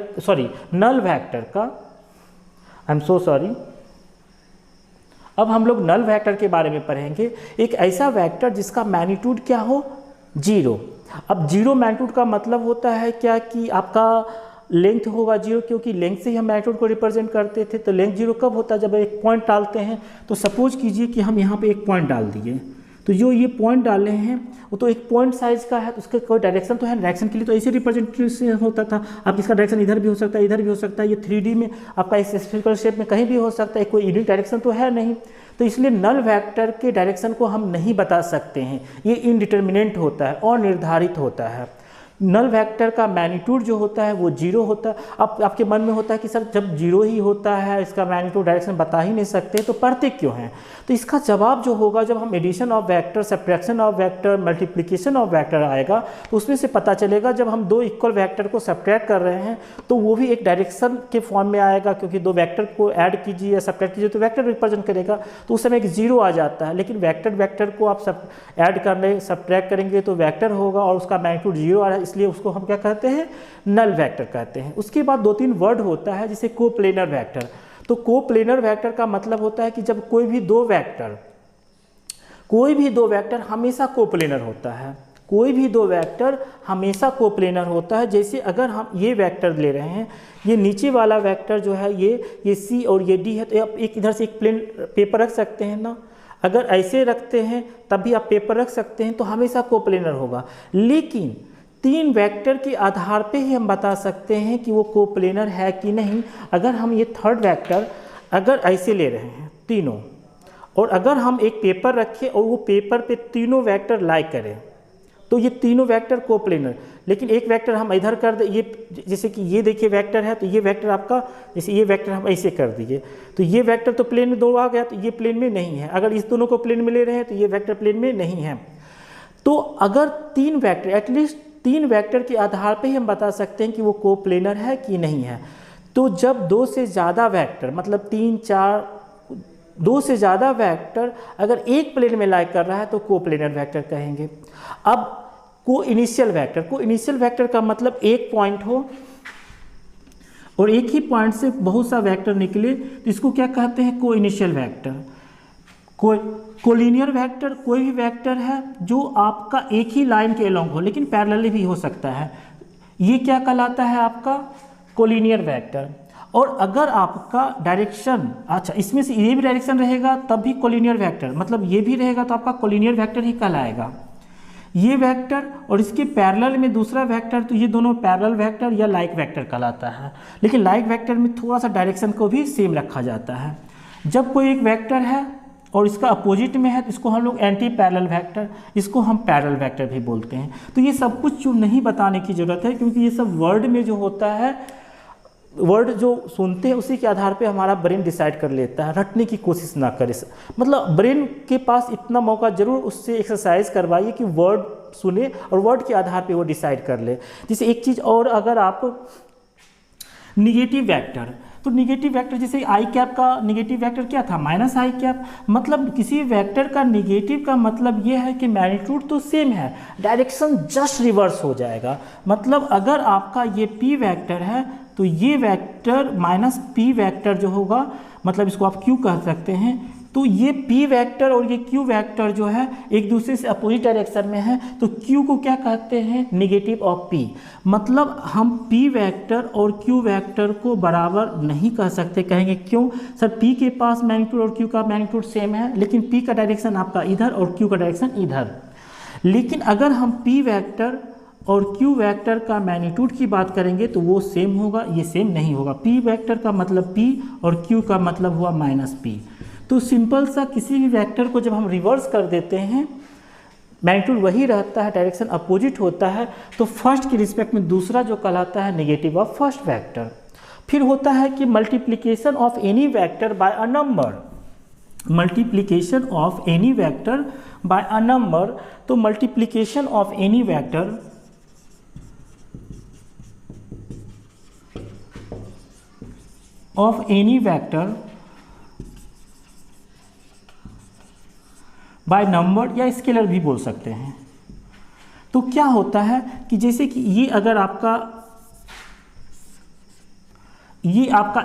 नल वेक्टर का, आई एम सो सॉरी। अब हम लोग नल वेक्टर के बारे में पढ़ेंगे। एक ऐसा वेक्टर जिसका मैग्नीट्यूड क्या हो, 0। अब 0 मैग्नीट्यूड का मतलब होता है क्या कि आपका लेंथ होगा 0, क्योंकि लेंथ से ही हम मैग्नीट्यूड को रिप्रेजेंट करते थे। तो लेंथ 0 कब होता है, जब एक पॉइंट डालते हैं। तो सपोज कीजिए कि हम यहाँ पे एक पॉइंट डाल दिए, तो जो ये पॉइंट डाले हैं वो तो एक पॉइंट साइज का है, तो उसका कोई डायरेक्शन तो है। डायरेक्शन के लिए तो ऐसे रिप्रेजेंटेशन होता था। अब इसका डायरेक्शन इधर भी हो सकता है, इधर भी हो सकता है। ये 3D में आपका स्फेरिकल शेप में कहीं भी हो सकता है, कोई यूनिक डायरेक्शन तो है नहीं। तो इसलिए नल वेक्टर के डायरेक्शन को हम नहीं बता सकते हैं, ये इनडिटर्मिनेंट होता है और निर्धारित होता है। नल वेक्टर का मैग्नीट्यूड जो होता है वो 0 होता है। अब आपके मन में होता है कि सर जब 0 ही होता है, इसका मैग्नीट्यूड डायरेक्शन बता ही नहीं सकते, तो पढ़ते क्यों हैं? तो इसका जवाब जो होगा, जब हम addition of vector, subtraction of vector, multiplication of vector आएगा तो उसमें से पता चलेगा जब हम दो इक्वल वेक्टर को सब्ट्रैक्ट कर रहे हैं तो वो भी एक डायरेक्शन के फॉर्म में आएगा, क्योंकि दो वेक्टर को ऐड कीजिए या सब्ट्रैक्ट कीजिए तो वेक्टर रिप्रेजेंट करेगा, तो उस समय एक 0 आ जाता है। लेकिन वेक्टर को आप सब ऐड करने सब्ट्रैक्ट करेंगे तो वेक्टर होगा और उसका मैग्नीट्यूड 0 आ रहा है, इसलिए उसको हम क्या कहते हैं? नल वेक्टर कहते हैं। उसके बाद 2-3 वर्ड होता है जैसे कोप्लेनर वेक्टर। तो कोप्लेनर वेक्टर का मतलब होता है कि जब कोई भी दो वेक्टर हमेशा कोप्लेनर होता है, कोई भी दो वेक्टर हमेशा कोप्लेनर होता है। जैसे अगर हम ये वेक्टर ले रहे हैं, ये नीचे वाला वेक्टर जो है ये C और ये D है, तो आप एक इधर से एक प्लेन पेपर रख सकते हैं ना, अगर ऐसे रखते हैं तब भी आप पेपर रख सकते हैं, तो हमेशा कोप्लेनर होगा। लेकिन 3 वेक्टर के आधार पे ही हम बता सकते हैं कि वो कोप्लेनर है कि नहीं। अगर हम ये थर्ड वेक्टर अगर ऐसे ले रहे हैं तीनों, और अगर हम एक पेपर रखें और वो पेपर पे तीनों वेक्टर लाई करें, तो ये तीनों वेक्टर कोप्लेनर। लेकिन एक वेक्टर हम इधर कर दे, ये जैसे कि ये देखिए वेक्टर है, तो ये वेक्टर आपका, जैसे ये वेक्टर हम ऐसे कर दिए तो ये वेक्टर तो प्लेन में 2 आ गया, तो ये प्लेन में नहीं है। अगर इस दोनों को प्लेन में ले रहे हैं तो ये वेक्टर प्लेन में नहीं है। तो अगर 3 वेक्टर, एटलीस्ट 3 वेक्टर के आधार पे ही हम बता सकते हैं कि वो कोप्लेनर है कि नहीं है। तो जब 2 से ज़्यादा वेक्टर, मतलब 3, 4, 2 से ज़्यादा वेक्टर अगर एक प्लेन में लाई कर रहा है तो कोप्लेनर वेक्टर कहेंगे। अब को इनिशियल वेक्टर का मतलब एक पॉइंट हो और एक ही पॉइंट से बहुत सा वेक्टर निकले, तो इसको क्या कहते हैं? को इनिशियल वेक्टर। कोलिनियर वेक्टर कोई भी वेक्टर है जो आपका एक ही लाइन के अलोंग हो, लेकिन पैरेलली भी हो सकता है, ये क्या कहलाता है? आपका कोलिनियर वेक्टर। और अगर आपका डायरेक्शन, अच्छा इसमें से ये भी डायरेक्शन रहेगा तब भी कोलिनियर वेक्टर, मतलब ये भी रहेगा तो आपका कोलिनियर वेक्टर ही कहलाएगा। ये वेक्टर और इसके पैरेलल में दूसरा वेक्टर, तो ये दोनों पैरेलल वेक्टर या लाइक वेक्टर कहलाता है। लेकिन लाइक वेक्टर में थोड़ा सा डायरेक्शन को भी सेम रखा जाता है। जब कोई एक वेक्टर है और इसका अपोजिट में है तो इसको हम लोग एंटी पैरेलल वेक्टर, इसको हम पैरेलल वेक्टर भी बोलते हैं। तो ये सब कुछ जो नहीं बताने की ज़रूरत है, क्योंकि ये सब वर्ड में जो होता है, वर्ड जो सुनते हैं उसी के आधार पे हमारा ब्रेन डिसाइड कर लेता है। रटने की कोशिश ना करें, मतलब ब्रेन के पास इतना मौका जरूर उससे एक्सरसाइज करवाइए कि वर्ड सुने और वर्ड के आधार पे वो डिसाइड कर ले। जैसे एक चीज़ और, अगर आप निगेटिव वेक्टर, तो निगेटिव वेक्टर जैसे आई कैप का निगेटिव वेक्टर क्या था? माइनस आई कैप। मतलब किसी वेक्टर का निगेटिव का मतलब ये है कि मैग्नीट्यूड तो सेम है, डायरेक्शन जस्ट रिवर्स हो जाएगा। मतलब अगर आपका ये पी वेक्टर है तो ये वेक्टर माइनस पी वेक्टर जो होगा, मतलब इसको आप क्यू कह सकते हैं, तो ये पी वेक्टर और ये क्यू वेक्टर जो है एक दूसरे से अपोजिट डायरेक्शन में है, तो क्यू को क्या कहते हैं? Negative of P. मतलब हम पी वेक्टर और क्यू वेक्टर को बराबर नहीं कह सकते। कहेंगे क्यों? सर पी के पास मैग्नीट्यूड और क्यू का मैग्नीट्यूड सेम है, लेकिन पी का डायरेक्शन आपका इधर और क्यू का डायरेक्शन इधर। लेकिन अगर हम पी वेक्टर और क्यू वेक्टर का मैग्नीट्यूड की बात करेंगे तो वो सेम होगा, ये सेम नहीं होगा। पी वेक्टर का मतलब पी और क्यू का मतलब हुआ माइनस पी। तो सिंपल सा किसी भी वेक्टर को जब हम रिवर्स कर देते हैं, मैग्नीट्यूड वही रहता है, डायरेक्शन अपोजिट होता है, तो फर्स्ट की रिस्पेक्ट में दूसरा जो कहलाता है नेगेटिव ऑफ फर्स्ट वेक्टर। फिर होता है कि multiplication of any vector by a number, multiplication of any vector by a number. तो multiplication of any vector by number या स्केलर भी बोल सकते हैं। तो क्या होता है कि जैसे कि ये अगर आपका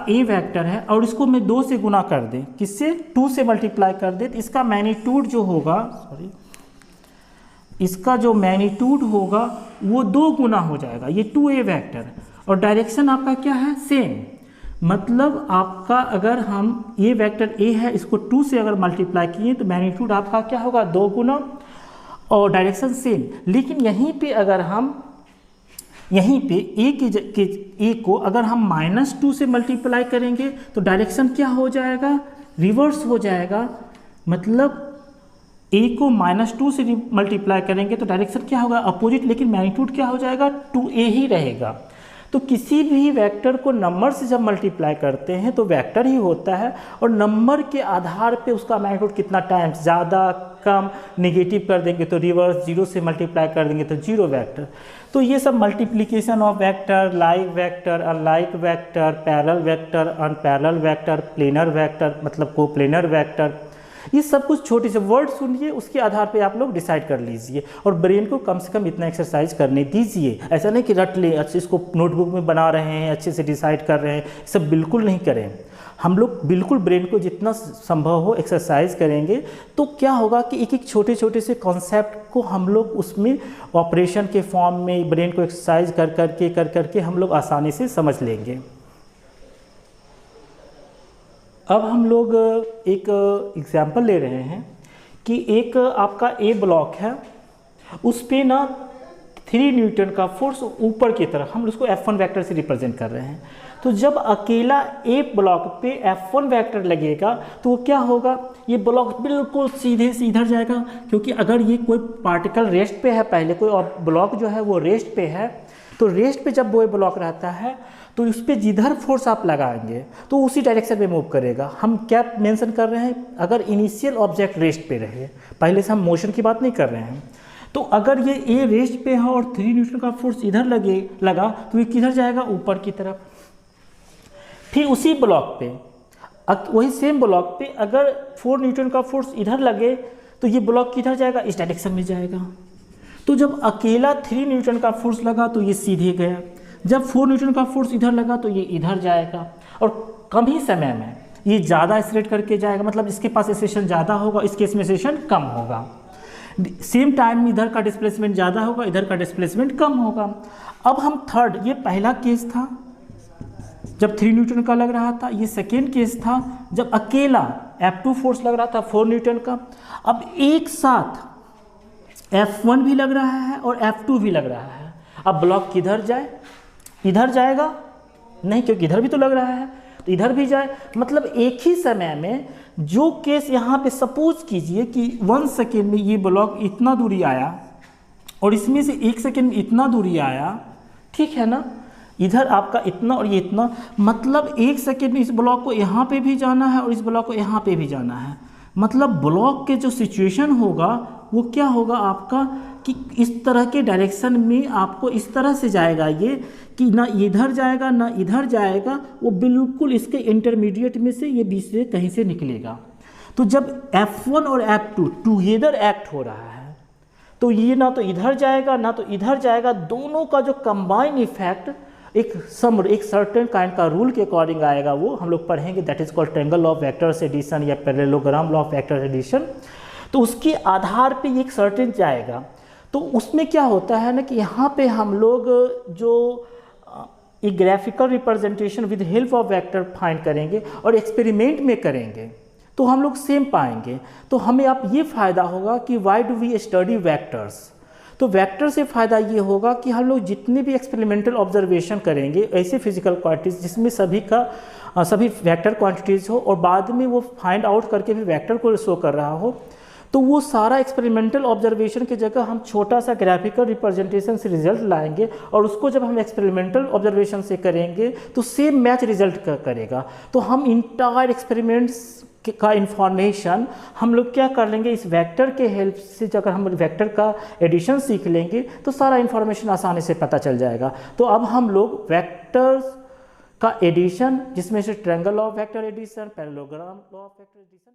ए वेक्टर है और इसको मैं 2 से गुना कर दें, किससे? 2 से मल्टीप्लाई कर दें, तो इसका मैग्नीट्यूड जो होगा, इसका जो मैग्नीट्यूड होगा वो 2 गुना हो जाएगा, ये 2a वेक्टर। और डायरेक्शन आपका क्या है? सेम। मतलब आपका अगर हम ये वेक्टर ए है, इसको 2 से अगर मल्टीप्लाई किए तो मैग्नीट्यूड आपका क्या होगा? 2 गुना और डायरेक्शन सेम। लेकिन यहीं पे अगर हम यहीं पे ए को अगर हम -2 से मल्टीप्लाई करेंगे तो डायरेक्शन क्या हो जाएगा? रिवर्स हो जाएगा। मतलब a को -2 से मल्टीप्लाई करेंगे तो डायरेक्शन क्या होगा, अपोजिट, लेकिन मैग्नीट्यूड क्या हो जाएगा, 2a ही रहेगा। तो किसी भी वेक्टर को नंबर से जब मल्टीप्लाई करते हैं तो वेक्टर ही होता है, और नंबर के आधार पे उसका मैग्नीट्यूड कितना टाइम्स, ज़्यादा कम, नेगेटिव कर देंगे तो रिवर्स, 0 से मल्टीप्लाई कर देंगे तो 0 वेक्टर। तो ये सब multiplication of vector, like vector, unlike vector, parallel vector, unparalleled vector, planar vector मतलब कोप्लेनर वेक्टर, ये सब कुछ छोटे से वर्ड सुनिए, उसके आधार पे आप लोग डिसाइड कर लीजिए, और ब्रेन को कम से कम इतना एक्सरसाइज करने दीजिए। ऐसा नहीं कि रट ले, अच्छे इसको नोटबुक में बना रहे हैं, अच्छे से डिसाइड कर रहे हैं, सब बिल्कुल नहीं करें। हम लोग बिल्कुल ब्रेन को जितना संभव हो एक्सरसाइज करेंगे तो क्या होगा कि एक एक छोटे छोटे से कॉन्सेप्ट को हम लोग उसमें ऑपरेशन के फॉर्म में ब्रेन को एक्सरसाइज कर करके हम लोग आसानी से समझ लेंगे। अब हम लोग एक एग्जाम्पल ले रहे हैं कि एक आपका ए ब्लॉक है, उस पे ना 3 न्यूटन का फोर्स ऊपर की तरफ, हम उसको F1 वेक्टर से रिप्रेजेंट कर रहे हैं। तो जब अकेला ए ब्लॉक पे F1 वेक्टर लगेगा तो वो क्या होगा, ये ब्लॉक बिल्कुल सीधे से इधर जाएगा, क्योंकि अगर ये कोई पार्टिकल रेस्ट पे है, पहले कोई और ब्लॉक जो है वो रेस्ट पे है, तो रेस्ट पे जब वो ब्लॉक रहता है तो उस पर जिधर फोर्स आप लगाएंगे तो उसी डायरेक्शन में मूव करेगा। हम क्या मेंशन कर रहे हैं, अगर इनिशियल ऑब्जेक्ट रेस्ट पे रहे, पहले से हम मोशन की बात नहीं कर रहे हैं, तो अगर ये ए रेस्ट पे है और 3 न्यूटन का फोर्स इधर लगा तो ये किधर जाएगा, ऊपर की तरफ। फिर उसी ब्लॉक पे, वही सेम ब्लॉक पे अगर 4 न्यूटन का फोर्स इधर लगे तो ये ब्लॉक किधर जाएगा, इस डायरेक्शन में जाएगा। तो जब अकेला 3 न्यूटन का फोर्स लगा तो ये सीधे गया, जब 4 न्यूटन का फोर्स इधर लगा तो ये इधर जाएगा, और कम ही समय में ये ज़्यादा एक्सेलरेट करके जाएगा, मतलब इसके पास एक्सेलरेशन ज़्यादा होगा, इस केस में एक्सेलरेशन कम होगा। सेम टाइम इधर का डिस्प्लेसमेंट ज़्यादा होगा, इधर का डिस्प्लेसमेंट कम होगा। अब हम थर्ड, ये पहला केस था जब 3 न्यूटन का लग रहा था, ये सेकेंड केस था जब अकेला F2 फोर्स लग रहा था 4 न्यूटन का। अब एक साथ F1 भी लग रहा है और F2 भी लग रहा है। अब ब्लॉक किधर जाए, इधर जाएगा नहीं, क्योंकि इधर भी तो लग रहा है, तो इधर भी जाए। मतलब एक ही समय में जो केस यहाँ पे सपोज कीजिए कि 1 सेकेंड में ये ब्लॉक इतना दूरी आया और इसमें से 1 सेकेंड में इतना दूरी आया, ठीक है ना, इधर आपका इतना और ये इतना, मतलब 1 सेकेंड में इस ब्लॉक को यहाँ पे भी जाना है और इस ब्लॉक को यहाँ पे भी जाना है। मतलब ब्लॉक के जो सिचुएशन होगा वो क्या होगा आपका कि इस तरह के डायरेक्शन में आपको इस तरह से जाएगा ये कि ना इधर जाएगा ना इधर जाएगा, वो बिल्कुल इसके इंटरमीडिएट में से ये बीच से कहीं से निकलेगा। तो जब F1 और F2 टुगेदर एक्ट हो रहा है तो ये ना तो इधर जाएगा ना तो इधर जाएगा, दोनों का जो कंबाइन इफेक्ट एक सर्टेन काइंड का रूल के अकॉर्डिंग आएगा, वो हम लोग पढ़ेंगे, that is called triangle law of vectors addition या parallelogram law of vector addition. तो उसके आधार पे एक सर्टेन जाएगा। तो उसमें क्या होता है ना कि यहाँ पे हम लोग जो एक graphical representation with help of vector find करेंगे और एक्सपेरिमेंट में करेंगे तो हम लोग सेम पाएंगे। तो हमें अब ये फ़ायदा होगा कि why do we study vectors. तो वेक्टर से फ़ायदा ये होगा कि हम लोग जितने भी एक्सपेरिमेंटल ऑब्जर्वेशन करेंगे ऐसे फिजिकल क्वांटिटीज जिसमें सभी वेक्टर क्वांटिटीज़ हो और बाद में वो फाइंड आउट करके भी वेक्टर को शो कर रहा हो, तो वो सारा एक्सपेरिमेंटल ऑब्जर्वेशन की जगह हम छोटा सा ग्राफिकल रिप्रेजेंटेशन से रिजल्ट लाएंगे और उसको जब हम एक्सपेरिमेंटल ऑब्जर्वेशन से करेंगे तो सेम मैच रिजल्ट करेगा। तो हम इंटायर एक्सपेरिमेंट्स का इंफॉर्मेशन हम लोग क्या कर लेंगे, इस वेक्टर के हेल्प से अगर हम वेक्टर का एडिशन सीख लेंगे तो सारा इंफॉर्मेशन आसानी से पता चल जाएगा। तो अब हम लोग वेक्टर्स का एडिशन, जिसमें से triangle law of vector addition, parallelogram law of vector addition